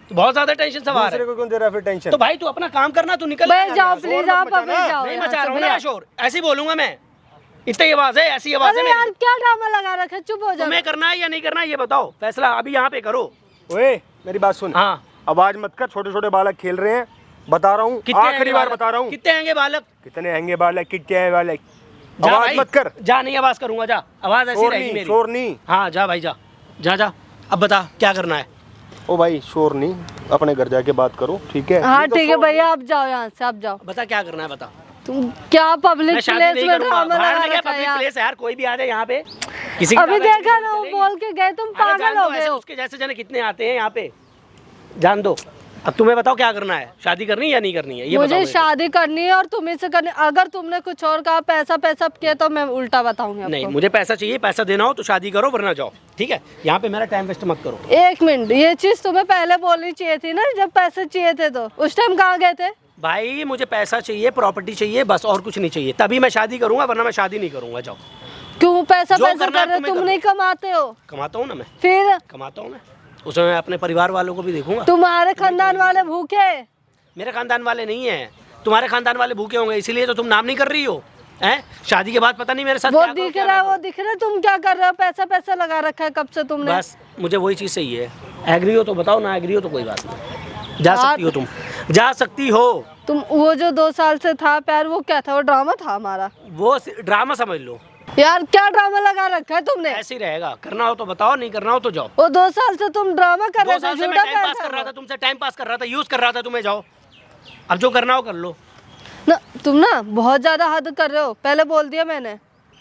[SPEAKER 2] तो बहुत ज्यादा टेंशन सवार
[SPEAKER 4] दूसरे
[SPEAKER 2] है।
[SPEAKER 4] को क्यों दे रहा है फिर टेंशन?
[SPEAKER 2] तो भाई तू अपना काम करना, तू निकल।
[SPEAKER 1] भाई जाओ
[SPEAKER 4] शोर
[SPEAKER 1] प्लीज,
[SPEAKER 4] मत
[SPEAKER 1] आप अभी
[SPEAKER 4] मचाना।
[SPEAKER 1] जाओ
[SPEAKER 2] नहीं
[SPEAKER 1] यहाँ
[SPEAKER 2] मचा
[SPEAKER 1] से
[SPEAKER 2] रहा हूँ ना
[SPEAKER 1] भैया।
[SPEAKER 2] शोर, ऐसे ही बोलूंगा मैं, इतनी आवाज है, ऐसी आवाज है
[SPEAKER 1] अरे यार
[SPEAKER 2] मेरी।
[SPEAKER 1] क्या ड्रामा लगा रखा है, चुप हो जाओ।
[SPEAKER 2] तुम्हें करना है या नहीं करना है ये बताओ, फैसला अभी यहाँ पे करो।
[SPEAKER 4] ओए मेरी बात सुन,
[SPEAKER 2] हाँ,
[SPEAKER 4] आवाज मत कर, छोटे छोटे बालक खेल रहे हैं, बता रहा हूँ,
[SPEAKER 2] कितने
[SPEAKER 4] आखिरी
[SPEAKER 2] आएंगे
[SPEAKER 4] बार
[SPEAKER 2] बालक?
[SPEAKER 4] बता रहा हूँ।
[SPEAKER 2] कितने आएंगे बालक?
[SPEAKER 4] कितने आएंगे बालक, कितने आए बालक?
[SPEAKER 2] जा
[SPEAKER 4] आवाज
[SPEAKER 2] भाई,
[SPEAKER 4] मत कर,
[SPEAKER 2] जा, नहीं आवाज करूंगा, जा, आवाज ऐसी
[SPEAKER 4] शोर
[SPEAKER 2] रहेगी
[SPEAKER 4] नहीं,
[SPEAKER 2] मेरी।
[SPEAKER 4] शोर नहीं।
[SPEAKER 2] हाँ जा भाई, जा जा जा, अब बता क्या करना है?
[SPEAKER 4] ओ भाई शोर नहीं, अपने घर जाके बात करो, ठीक है?
[SPEAKER 1] हाँ
[SPEAKER 4] नहीं तो
[SPEAKER 1] ठीक है
[SPEAKER 4] शोर-
[SPEAKER 1] भैया, आप जाओ यहाँ से, आप जाओ।
[SPEAKER 2] बता क्या करना है, बता।
[SPEAKER 1] तुम क्या पब्लिक
[SPEAKER 2] मैं शादी
[SPEAKER 1] प्लेस
[SPEAKER 2] नहीं
[SPEAKER 1] में
[SPEAKER 2] करूंगा,
[SPEAKER 1] ड्रामा
[SPEAKER 2] बाहर
[SPEAKER 1] लगा
[SPEAKER 2] में क्या
[SPEAKER 1] रखा है
[SPEAKER 2] पब्लिक
[SPEAKER 1] यार?
[SPEAKER 2] प्लेस है यार, कोई भी आ जाए यहाँ पे। किसी की
[SPEAKER 1] अभी
[SPEAKER 2] दादागिरी
[SPEAKER 1] देखा
[SPEAKER 2] नहीं
[SPEAKER 1] ना वो
[SPEAKER 2] चलेगी।
[SPEAKER 1] बोल के गए, तुम
[SPEAKER 2] अरे
[SPEAKER 1] पागल
[SPEAKER 2] जान
[SPEAKER 1] हो
[SPEAKER 2] दो,
[SPEAKER 1] गए
[SPEAKER 2] ऐसे
[SPEAKER 1] हो।
[SPEAKER 2] उसके जैसे जाने कितने आते हैं यहाँ पे, जान दो। अब तुम्हें बताओ क्या करना है, शादी करनी है या नहीं करनी है, ये बताओ
[SPEAKER 1] मुझे
[SPEAKER 2] मेरे को।
[SPEAKER 1] शादी करनी है और तुम्हें से करनी। अगर तुमने कुछ और कहा पैसा पैसा किया तो मैं उल्टा बताऊंगी
[SPEAKER 2] नहीं,
[SPEAKER 1] आपको।
[SPEAKER 2] मुझे पैसा चाहिए, पैसा देना हो तो शादी करो वरना जाओ, ठीक है। यहाँ पे मेरा टाइम वेस्ट मत करो।
[SPEAKER 1] एक मिनट, ये चीज तुम्हें पहले बोलनी चाहिए थी ना, जब पैसे चाहिए थे तो उस टाइम कहाँ गए थे?
[SPEAKER 2] भाई मुझे पैसा चाहिए, प्रॉपर्टी चाहिए, बस और कुछ नहीं चाहिए, तभी मैं शादी करूंगा वरना मैं शादी नहीं करूंगा। जाओ।
[SPEAKER 1] क्यों पैसा
[SPEAKER 2] जो
[SPEAKER 1] पैसा
[SPEAKER 2] करना है
[SPEAKER 1] कर रहे हो?
[SPEAKER 2] तुम्हें
[SPEAKER 1] तुम
[SPEAKER 2] करो।
[SPEAKER 1] नहीं कमाते हो
[SPEAKER 2] कमाता हूँ ना मैं,
[SPEAKER 1] फिर?
[SPEAKER 2] कमाता हूँ मैं, उसमें मैं अपने परिवार वालों को भी देखूंगा।
[SPEAKER 1] तुम्हारे खानदान वाले भूखे?
[SPEAKER 2] मेरे खानदान वाले नहीं है, तुम्हारे खानदान वाले भूखे होंगे, इसीलिए तो तुम नाम नहीं कर रही हो। हैं? शादी के बाद पता नहीं मेरे साथ
[SPEAKER 1] वो
[SPEAKER 2] क्या करो,
[SPEAKER 1] दिख
[SPEAKER 2] क्या
[SPEAKER 1] रहा है,
[SPEAKER 2] ना
[SPEAKER 1] वो दिख रहा है, तुम क्या कर रहे हो? पैसा पैसा लगा रखा है कब से
[SPEAKER 2] करो।
[SPEAKER 1] तुमने?
[SPEAKER 2] बस मुझे वही चीज़ चाहिए। एग्री हो तो बताओ, ना एग्री हो तो कोई बात नहीं, जा सकती हो तुम, जा सकती हो।
[SPEAKER 1] तुम वो जो 2 साल से था प्यार, वो क्या था? वो ड्रामा था हमारा?
[SPEAKER 2] वो ड्रामा समझ लो,
[SPEAKER 1] यार क्या ड्रामा लगा रखा है तुमने?
[SPEAKER 2] ऐसे ही रहेगा। करना हो तो बताओ, नहीं करना हो तो जाओ।
[SPEAKER 1] वो 2 साल से तुम ड्रामा कर
[SPEAKER 2] 2
[SPEAKER 1] रहे थे,
[SPEAKER 2] साल से मैं
[SPEAKER 1] झूठा
[SPEAKER 2] टाइम पास
[SPEAKER 1] पैसा
[SPEAKER 2] कर रहा था, तुमसे टाइम पास कर रहा था, यूज कर रहा था तुम्हें। जाओ, अब जो करना हो कर लो।
[SPEAKER 1] ना, तुम ना बहुत ज्यादा हद कर रहे हो, पहले बोल दिया मैंने।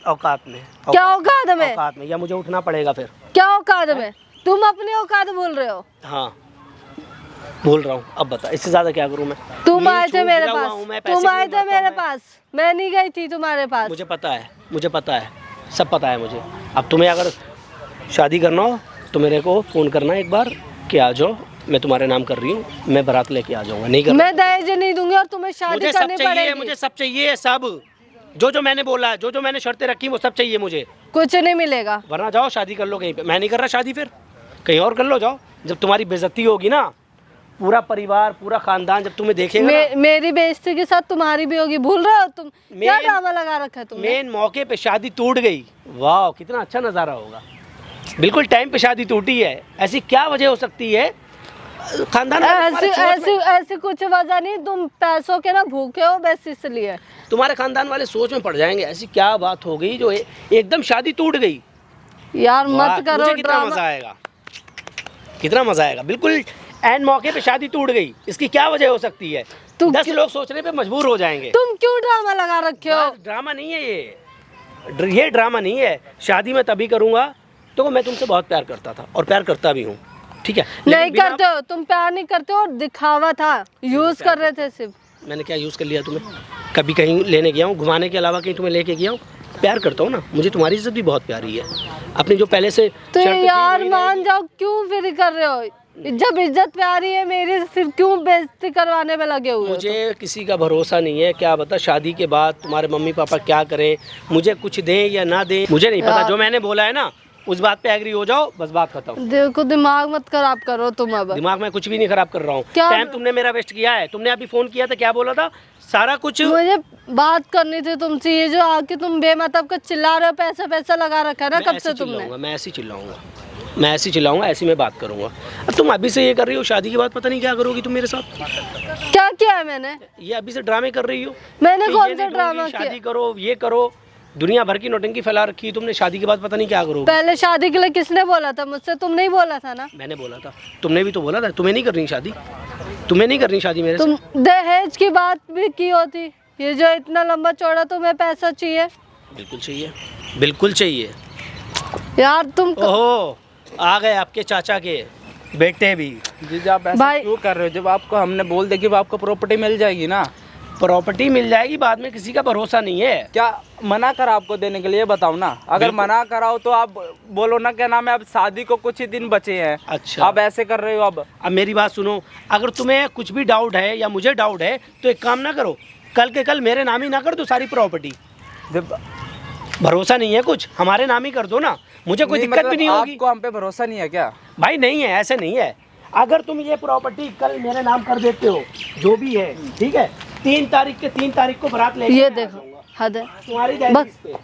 [SPEAKER 2] औकात में,
[SPEAKER 1] क्या औकात में?
[SPEAKER 2] औकात में, या मुझे उठना पड़ेगा फिर?
[SPEAKER 1] क्या औकात में? तुम अपनी औकात भूल रहे हो।
[SPEAKER 2] हाँ बोल रहा हूँ, अब बता इससे ज्यादा क्या करूँ मैं?
[SPEAKER 1] तुम
[SPEAKER 2] नींद
[SPEAKER 1] आए थे
[SPEAKER 2] छूट
[SPEAKER 1] मेरे
[SPEAKER 2] गिरा हुआ
[SPEAKER 1] पास,
[SPEAKER 2] हूँ मैं, पैसे
[SPEAKER 1] तुम
[SPEAKER 2] के
[SPEAKER 1] आए
[SPEAKER 2] लिए
[SPEAKER 1] थे
[SPEAKER 2] मरता हूँ
[SPEAKER 1] मेरे
[SPEAKER 2] मैं।
[SPEAKER 1] पास, मैं नहीं गई थी तुम्हारे पास।
[SPEAKER 2] मुझे पता है, मुझे पता है, सब पता है मुझे। अब तुम्हें अगर शादी करना हो तो मेरे को फ़ोन करना एक बार कि आ जाओ, मैं तुम्हारे नाम कर रही हूँ, मैं बारात लेके आ जाऊँगा। नहीं करना,
[SPEAKER 1] मैं दहेज नहीं दूंगी और तुम्हें शादी
[SPEAKER 2] मुझे सब
[SPEAKER 1] करनी
[SPEAKER 2] चाहिए,
[SPEAKER 1] पड़ेगी।
[SPEAKER 2] मुझे सब चाहिए, सब जो जो मैंने बोला, जो जो मैंने शर्तें रखी वो सब चाहिए मुझे,
[SPEAKER 1] कुछ नहीं मिलेगा।
[SPEAKER 2] वरना जाओ शादी कर लो कहीं पे। मैं नहीं कर रहा शादी, फिर कहीं और कर लो, जाओ। जब तुम्हारी बेइज्जती होगी ना, पूरा परिवार पूरा खानदान जब तुम्हें देखेगा ना,
[SPEAKER 1] मेरी बेइज्जती के साथ तुम्हारी भी होगी, भूल रहे हो तुम? क्या
[SPEAKER 2] मेन-
[SPEAKER 1] ड्रामा लगा रखा है तुमने?
[SPEAKER 2] मेन मौके पे शादी टूट गई, वाह कितना अच्छा नज़ारा होगा। बिल्कुल टाइम पे शादी टूटी है, ऐसी क्या वजह हो सकती है? खानदान वाले
[SPEAKER 1] ऐसी
[SPEAKER 2] तुम्हारे सोच
[SPEAKER 1] ऐसी
[SPEAKER 2] में-
[SPEAKER 1] ऐसी कुछ वजह नहीं, तुम पैसों के ना भूखे हो बस इसलिए।
[SPEAKER 2] तुम्हारे खानदान वाले सोच में पड़ जाएंगे, ऐसी क्या बात हो गई जो एकदम शादी टूट गई।
[SPEAKER 1] यार
[SPEAKER 2] वाह,
[SPEAKER 1] मत करो
[SPEAKER 2] मुझे कितना मजा
[SPEAKER 1] ड्रामा।
[SPEAKER 2] आएगा, कितना मजा आएगा। बिल्कुल एंड मौके पे शादी टूट गई, इसकी क्या वजह हो सकती है?
[SPEAKER 1] तुम
[SPEAKER 2] 10 लोग सोचने पे मजबूर हो जाएंगे।
[SPEAKER 1] तुम क्यों ड्रामा लगा रखे हो?
[SPEAKER 2] ड्रामा नहीं है ये ड्रामा नहीं है। शादी मैं तभी करूंगा तो मैं तुमसे बहुत प्यार करता था और प्यार करता भी हूँ, ठीक है। लेकिन
[SPEAKER 1] नहीं
[SPEAKER 2] बिना-
[SPEAKER 1] करते हो तुम, प्यार नहीं करते हो, दिखावा था, यूज कर रहे थे सिर्फ।
[SPEAKER 2] मैंने क्या यूज़ कर लिया तुम्हें? कभी कहीं लेने गया हूँ, घुमाने के अलावा कहीं तुम्हें लेके गया हूँ? प्यार करता हूँ ना, मुझे तुम्हारी इज्जत भी बहुत प्यारी है, अपनी जो पहले से
[SPEAKER 1] तो
[SPEAKER 2] शर्त थी,
[SPEAKER 1] यार
[SPEAKER 2] वही
[SPEAKER 1] मान
[SPEAKER 2] रहेगी।
[SPEAKER 1] जाओ, क्यों फिर कर रहे हो? जब इज्जत प्यारी है मेरी, फिर क्यों बेइज्जती करवाने में लगे हुए हो?
[SPEAKER 2] मुझे किसी का भरोसा नहीं है, क्या बता शादी के बाद तुम्हारे मम्मी पापा क्या करें, मुझे कुछ दें या ना दें, मुझे नहीं पता।
[SPEAKER 1] यार।
[SPEAKER 2] जो मैंने बोला है ना उस बात पे एग्री हो जाओ, बस बात खत्म।
[SPEAKER 1] देखो दिमाग मत खराब करो तुम अब।
[SPEAKER 2] दिमाग में कुछ भी नहीं खराब कर रहा हूँ,
[SPEAKER 1] क्या?
[SPEAKER 2] टाइम तुमने मेरा वेस्ट किया है। तुमने अभी फोन किया था, क्या बोला था? सारा कुछ
[SPEAKER 1] मुझे बात करनी थी तुमसे, ये जो आके तुम बेमतलब का चिल्ला रहे हो, पैसा पैसा लगा रखा है ना
[SPEAKER 2] मैं
[SPEAKER 1] कब
[SPEAKER 2] ऐसे
[SPEAKER 1] से तुमने।
[SPEAKER 2] चिल्लाऊंगा, मैं ऐसे चिल्लाऊंगा, मैं ऐसे चिल्लाऊंगा, ऐसी मैं बात करूंगा। अब तुम अभी से ये कर रही हो, शादी के बाद पता नहीं क्या करोगी तुम मेरे साथ।
[SPEAKER 1] क्या किया है मैंने?
[SPEAKER 2] ये अभी से ड्रामे कर रही हो।
[SPEAKER 1] मैंने
[SPEAKER 2] कि
[SPEAKER 1] कौन
[SPEAKER 2] ये
[SPEAKER 1] सा
[SPEAKER 2] नहीं
[SPEAKER 1] ड्रामा
[SPEAKER 2] दूंगी,
[SPEAKER 1] किया?
[SPEAKER 2] शादी करो, ये करो, दुनिया भर की नौटंकी फैला रखी है तुमने। शादी के बाद पता नहीं क्या करोगे।
[SPEAKER 1] पहले शादी के लिए किसने बोला था मुझसे? तुम नहीं बोला था ना?
[SPEAKER 2] मैंने बोला था, तुमने भी तो बोला था। तुम्हें नहीं करनी शादी, तुम्हें नहीं करनी शादी मेरे से।
[SPEAKER 1] तुम दहेज की बात भी की होती, ये जो इतना लंबा चौड़ा तुम्हें पैसा चाहिए।
[SPEAKER 2] बिल्कुल चाहिए, बिल्कुल चाहिए।
[SPEAKER 1] यार तुम
[SPEAKER 2] ओहो, आ गए आपके चाचा के बेटे भी।
[SPEAKER 3] जीजा आप ऐसा
[SPEAKER 1] भाई-
[SPEAKER 3] क्यों कर रहे हो? जब आपको हमने बोल दिया कि आपको प्रॉपर्टी मिल जाएगी ना,
[SPEAKER 2] प्रॉपर्टी मिल जाएगी, बाद में किसी का भरोसा नहीं है।
[SPEAKER 3] क्या मना करा आपको देने के लिए? बताओ ना। अगर मना कराओ तो आप बोलो ना, क्या नाम है, अब शादी को कुछ ही दिन बचे हैं।
[SPEAKER 2] अच्छा।
[SPEAKER 3] आप ऐसे कर रहे हो। अब
[SPEAKER 2] मेरी बात सुनो, अगर तुम्हें कुछ भी डाउट है या मुझे डाउट है तो एक काम ना करो, कल के कल मेरे नाम ही ना कर दो सारी प्रॉपर्टी।
[SPEAKER 3] जब
[SPEAKER 2] भरोसा नहीं है कुछ, हमारे नाम ही कर दो ना, मुझे कोई
[SPEAKER 3] नहीं,
[SPEAKER 2] दिक्कत
[SPEAKER 3] मतलब
[SPEAKER 2] भी नहीं होगी।
[SPEAKER 3] आपको हम पे भरोसा नहीं है क्या?
[SPEAKER 2] भाई नहीं है, ऐसे नहीं है। अगर तुम ये प्रॉपर्टी कल मेरे नाम कर देते हो, जो भी है ठीक है, 3 तारीख को बारात लेके
[SPEAKER 1] ये
[SPEAKER 2] मैं आ
[SPEAKER 1] देखो,
[SPEAKER 2] जाऊंगा।
[SPEAKER 1] हद है।
[SPEAKER 2] तुम्हारी जाएगी
[SPEAKER 1] बस।
[SPEAKER 2] इस पे,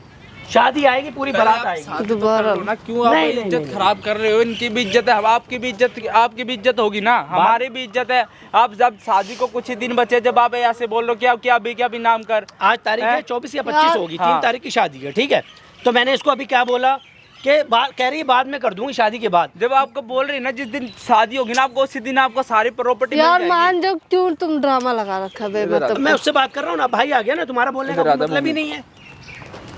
[SPEAKER 2] शादी आएगी, पूरी बारात आएगी।
[SPEAKER 1] दोबारा
[SPEAKER 3] ना क्यों आप
[SPEAKER 2] नहीं,
[SPEAKER 3] इज्जत
[SPEAKER 2] नहीं,
[SPEAKER 3] खराब कर रहे हो? इनकी भी इज्जत है, अब आपकी भी इज्जत होगी ना, हमारी भी इज्जत है। आप जब शादी को कुछ ही दिन बचे, जब आप ऐसे बोल रहे हो कि आप क्या अभी नाम कर।
[SPEAKER 2] आज तारीख है 24 या 25 होगी, 3
[SPEAKER 3] हाँ।
[SPEAKER 2] तारीख की शादी है, ठीक है। तो मैंने इसको अभी क्या बोला कि कह रही है बाद में कर दूंगी, शादी के बाद।
[SPEAKER 3] जब आपको बोल रही ना जिस दिन शादी होगी ना, आपको उसी दिन आपको सारी प्रॉपर्टी मिल
[SPEAKER 1] यार
[SPEAKER 3] जाएगी।
[SPEAKER 1] मान जाओ, क्यों तुम ड्रामा लगा रखा है बेमतलब
[SPEAKER 2] मैं उससे बात कर रहा हूँ ना, भाई आ गया ना, तुम्हारा बोलने का कोई मतलब ही नहीं है।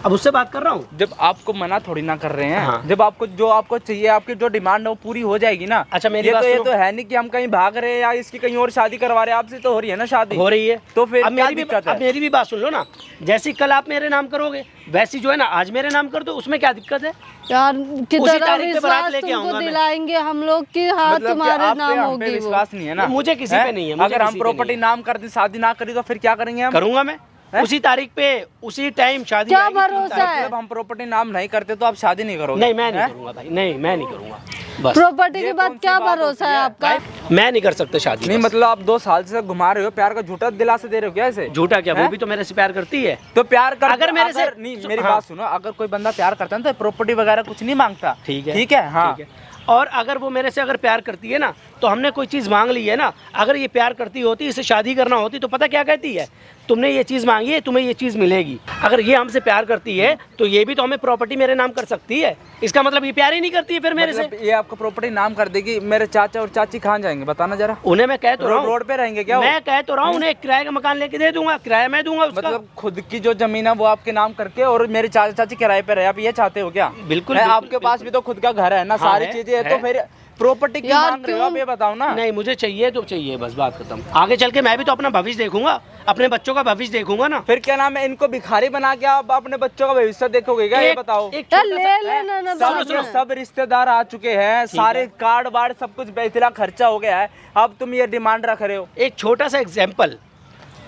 [SPEAKER 2] अब उससे बात कर रहा हूँ।
[SPEAKER 3] जब आपको मना थोड़ी ना कर रहे हैं,
[SPEAKER 2] हाँ।
[SPEAKER 3] जब आपको जो आपको चाहिए, आपकी जो डिमांड है वो पूरी हो जाएगी ना।
[SPEAKER 2] अच्छा, मेरी
[SPEAKER 3] ये
[SPEAKER 2] बात
[SPEAKER 3] तो ये
[SPEAKER 2] सुनो।
[SPEAKER 3] तो है नहीं कि हम कहीं भाग रहे हैं या इसकी कहीं और शादी करवा रहे हैं। आपसे तो हो रही है ना शादी,
[SPEAKER 2] हो रही है
[SPEAKER 3] तो फिर
[SPEAKER 2] अब
[SPEAKER 3] क्या
[SPEAKER 2] मेरी भी
[SPEAKER 3] दिक्कत है?
[SPEAKER 2] अब मेरी भी बात सुन लो ना। जैसी कल आप मेरे नाम करोगे वैसी जो है ना आज मेरे नाम कर दो, उसमें क्या दिक्कत है?
[SPEAKER 1] यार
[SPEAKER 2] उसी
[SPEAKER 1] कितना
[SPEAKER 2] तारीख पे बारात
[SPEAKER 1] विश्वास
[SPEAKER 2] लेके
[SPEAKER 1] तुमको
[SPEAKER 2] आऊंगा मैं।
[SPEAKER 1] दिलाएंगे हम लोग कि हाँ
[SPEAKER 3] मतलब कि
[SPEAKER 1] तुम्हारे
[SPEAKER 3] आप पे
[SPEAKER 1] नाम
[SPEAKER 3] हम पे
[SPEAKER 1] होगी वो।
[SPEAKER 3] विश्वास नहीं है ना?
[SPEAKER 2] मुझे किसी
[SPEAKER 3] हैं?
[SPEAKER 2] पे नहीं है, मुझे
[SPEAKER 3] अगर हम
[SPEAKER 2] किसी पे
[SPEAKER 3] प्रॉपर्टी
[SPEAKER 2] नहीं है।
[SPEAKER 3] नाम कर दी, शादी ना करी, तो फिर क्या करेंगे हम?
[SPEAKER 2] करूंगा मैं उसी तारीख पे उसी टाइम शादी
[SPEAKER 1] क्या
[SPEAKER 2] आएगी, 3
[SPEAKER 1] भरोसा
[SPEAKER 2] तारीख।
[SPEAKER 1] है?
[SPEAKER 3] मतलब हम प्रॉपर्टी नाम नहीं करते तो आप शादी नहीं करोगे?
[SPEAKER 2] नहीं मैं नहीं
[SPEAKER 3] हैं?
[SPEAKER 2] करूंगा भाई, नहीं मैं नहीं करूंगा बस।
[SPEAKER 1] प्रॉपर्टी
[SPEAKER 3] ये
[SPEAKER 1] के बाद
[SPEAKER 3] कौन सी
[SPEAKER 1] क्या
[SPEAKER 3] बात
[SPEAKER 1] भरोसा
[SPEAKER 3] होती
[SPEAKER 1] है
[SPEAKER 3] है?
[SPEAKER 1] आपका?
[SPEAKER 2] भाई मैं नहीं कर सकता शादी।
[SPEAKER 3] नहीं
[SPEAKER 2] बस।
[SPEAKER 3] मतलब आप 2 साल से घुमा रहे हो, प्यार का झूठा दिलासा दे रहे हो क्या ऐसे?
[SPEAKER 2] झूठा क्या, वो
[SPEAKER 3] हैं?
[SPEAKER 2] भी तो मेरे से प्यार करती है।
[SPEAKER 3] तो प्यार कर,
[SPEAKER 2] अगर मेरे से
[SPEAKER 3] नहीं मेरी
[SPEAKER 2] हाँ।
[SPEAKER 3] बात सुनो, अगर कोई बंदा प्यार करता है ना तो प्रॉपर्टी वगैरह कुछ नहीं मांगता।
[SPEAKER 2] ठीक है
[SPEAKER 3] ठीक है, हाँ।
[SPEAKER 2] ठीक है। और अगर वो मेरे से अगर प्यार करती है ना तो हमने कोई चीज़ मांग ली है ना, अगर ये प्यार करती होती, इससे शादी करना होती तो पता क्या कहती है, तुमने ये चीज़ मांगी है तुम्हें ये चीज़ मिलेगी। अगर ये हमसे प्यार करती है तो ये भी तो हमें प्रॉपर्टी मेरे नाम कर सकती है। इसका मतलब ये प्यार ही नहीं करती है फिर मेरे
[SPEAKER 3] मतलब
[SPEAKER 2] से।
[SPEAKER 3] ये आपको प्रॉपर्टी नाम कर देगी। मेरे चाचा और चाची कहाँ जाएंगे बताना जरा?
[SPEAKER 2] उन्हें मैं कह तो रहा हूँ
[SPEAKER 3] रोड पे रहेंगे क्या वो?
[SPEAKER 2] मैं कह तो रहा हूँ उन्हें किराए का मकान लेके दे दूंगा, किराया मैं दूंगा उसका।
[SPEAKER 3] मतलब खुद की जो जमीन है वो आपके नाम करके और मेरे चाचा चाची किराए पे रहे, आप ये चाहते हो क्या?
[SPEAKER 2] बिल्कुल,
[SPEAKER 3] है,
[SPEAKER 2] बिल्कुल,
[SPEAKER 3] आपके पास भी तो खुद का घर है ना,
[SPEAKER 2] हाँ,
[SPEAKER 3] सारी
[SPEAKER 2] है,
[SPEAKER 3] चीजें है,
[SPEAKER 2] है।
[SPEAKER 3] तो फिर प्रॉपर्टी क्यों
[SPEAKER 1] यार,
[SPEAKER 3] मांग रहे हो आप?
[SPEAKER 1] क्यों?
[SPEAKER 3] ये बताओ ना।
[SPEAKER 2] नहीं मुझे चाहिए तो चाहिए, बस बात खत्म। आगे चल के मैं भी तो अपना भविष्य देखूंगा, अपने बच्चों का भविष्य देखूंगा ना।
[SPEAKER 3] फिर क्या नाम है, इनको भिखारी बना के आप अपने बच्चों का भविष्य देखोगे क्या? ये बताओ।
[SPEAKER 2] एक
[SPEAKER 1] यार
[SPEAKER 2] छोटा
[SPEAKER 1] ले
[SPEAKER 2] सा-
[SPEAKER 1] लेना ना
[SPEAKER 3] सब
[SPEAKER 1] बाद में।
[SPEAKER 3] सब रिश्तेदार आ चुके हैं, सारे कार्ड वार्ड सब कुछ बेतला खर्चा हो गया है, अब तुम ये डिमांड रख रहे हो।
[SPEAKER 2] एक छोटा सा एग्जाम्पल,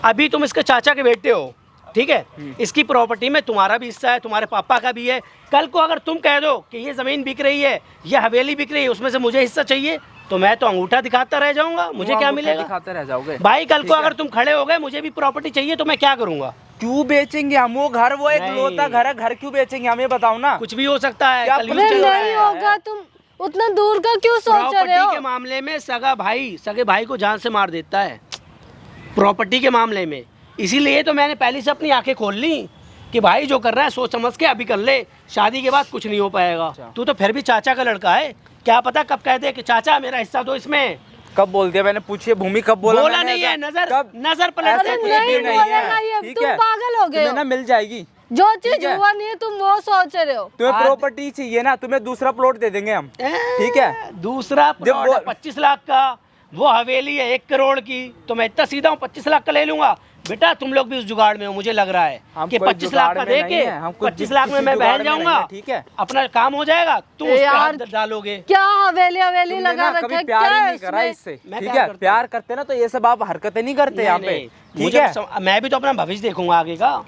[SPEAKER 2] अभी तुम इसके चाचा के बेटे हो, ठीक है, इसकी प्रॉपर्टी में तुम्हारा भी हिस्सा है, तुम्हारे पापा का भी है। कल को अगर तुम कह दो कि ये जमीन बिक रही है, ये हवेली बिक रही है, उसमें से मुझे हिस्सा चाहिए, तो मैं तो अंगूठा दिखाता रह जाऊंगा, मुझे
[SPEAKER 3] तुम
[SPEAKER 2] क्या
[SPEAKER 3] अंगूठा
[SPEAKER 2] मिलेगा?
[SPEAKER 3] दिखाते रह जाओगे
[SPEAKER 2] भाई कल को
[SPEAKER 3] ठीक है।
[SPEAKER 2] अगर तुम खड़े हो गए मुझे भी प्रॉपर्टी चाहिए तो मैं क्या करूंगा?
[SPEAKER 3] क्यों बेचेंगे हम वो घर? वो एक
[SPEAKER 2] नहीं।
[SPEAKER 3] लोता घर है, घर क्यों बेचेंगे हम? ये बताओ ना।
[SPEAKER 2] कुछ भी हो सकता है,
[SPEAKER 3] क्या
[SPEAKER 2] कलयुग
[SPEAKER 3] पता
[SPEAKER 2] चल रहा
[SPEAKER 1] नहीं
[SPEAKER 2] है।
[SPEAKER 1] होगा, तुम उतना दूर का क्यों सोच रहे
[SPEAKER 2] प्रॉपर्टी
[SPEAKER 1] हो?
[SPEAKER 2] के मामले में सगे भाई को जान से मार देता है, प्रॉपर्टी के मामले में। इसीलिए तो मैंने पहले से अपनी आंखें खोल ली कि भाई जो कर रहा है सोच समझ के अभी कर ले, शादी के बाद कुछ नहीं हो पाएगा। तू तो फिर भी चाचा का लड़का है, क्या पता कब कह दे कि चाचा मेरा हिस्सा दो इसमें।
[SPEAKER 3] कब बोल दिया मैंने? पूछिए भूमि, कब बोला?
[SPEAKER 2] बोला
[SPEAKER 3] मैंने
[SPEAKER 2] नहीं है,
[SPEAKER 3] ऐसा?
[SPEAKER 2] नजर
[SPEAKER 3] कब?
[SPEAKER 2] नजर पलट
[SPEAKER 3] ऐसा
[SPEAKER 2] से
[SPEAKER 3] कुछ
[SPEAKER 1] नहीं
[SPEAKER 3] भी नहीं
[SPEAKER 1] बोलेगा ये,
[SPEAKER 3] है। ठीक
[SPEAKER 1] तुम
[SPEAKER 3] है,
[SPEAKER 1] पागल हो गए
[SPEAKER 3] तुम्हें
[SPEAKER 1] हो।
[SPEAKER 3] ना मिल जाएगी।
[SPEAKER 1] जो चीज
[SPEAKER 3] ठीक है।
[SPEAKER 1] हुआ नहीं है तुम वो सोच रहे हो।
[SPEAKER 3] तुम्हें प्रॉपर्टी चाहिए ना, तुम्हें दूसरा प्लॉट दे देंगे हम। ठीक है।
[SPEAKER 2] दूसरा
[SPEAKER 3] जब
[SPEAKER 2] प्लॉट
[SPEAKER 3] वो-
[SPEAKER 2] है 25 लाख का, वो हवेली है 1 करोड़ की, तो मैं इतना सीधा हूँ 25 लाख का ले लूंगा। बेटा तुम लोग भी उस जुगाड़ में हो, मुझे लग रहा है
[SPEAKER 3] हम
[SPEAKER 2] कि
[SPEAKER 3] कोई
[SPEAKER 2] 25 लाख का
[SPEAKER 3] जुगाड़ में
[SPEAKER 2] दे
[SPEAKER 3] नहीं
[SPEAKER 2] के
[SPEAKER 3] है, हम कुछ
[SPEAKER 2] 25 लाख में
[SPEAKER 3] किसी
[SPEAKER 2] मैं
[SPEAKER 3] जुगाड़
[SPEAKER 2] बहल
[SPEAKER 3] में
[SPEAKER 2] जाऊंगा,
[SPEAKER 3] नहीं है, ठीक है।
[SPEAKER 2] अपना काम हो जाएगा, तुम उस पे
[SPEAKER 1] यार,
[SPEAKER 2] हाथ डालोगे।
[SPEAKER 1] क्या हवेली हवेली
[SPEAKER 3] तुमने
[SPEAKER 1] लगा
[SPEAKER 3] ना
[SPEAKER 1] रखा
[SPEAKER 3] कभी
[SPEAKER 1] है?
[SPEAKER 3] प्यार
[SPEAKER 1] क्या
[SPEAKER 3] ही
[SPEAKER 1] है
[SPEAKER 3] नहीं करा
[SPEAKER 1] उसमें?
[SPEAKER 3] इससे।
[SPEAKER 2] मैं
[SPEAKER 3] ठीक
[SPEAKER 2] प्यार
[SPEAKER 3] है,
[SPEAKER 2] करता
[SPEAKER 3] प्यार करते ना तो ये सब आप हरकतें नहीं करते यहाँ पे।
[SPEAKER 2] नहीं,
[SPEAKER 3] ठीक
[SPEAKER 2] मुझे
[SPEAKER 3] है।
[SPEAKER 2] मैं भी तो अपना भविष्य देखूंगा आगे का।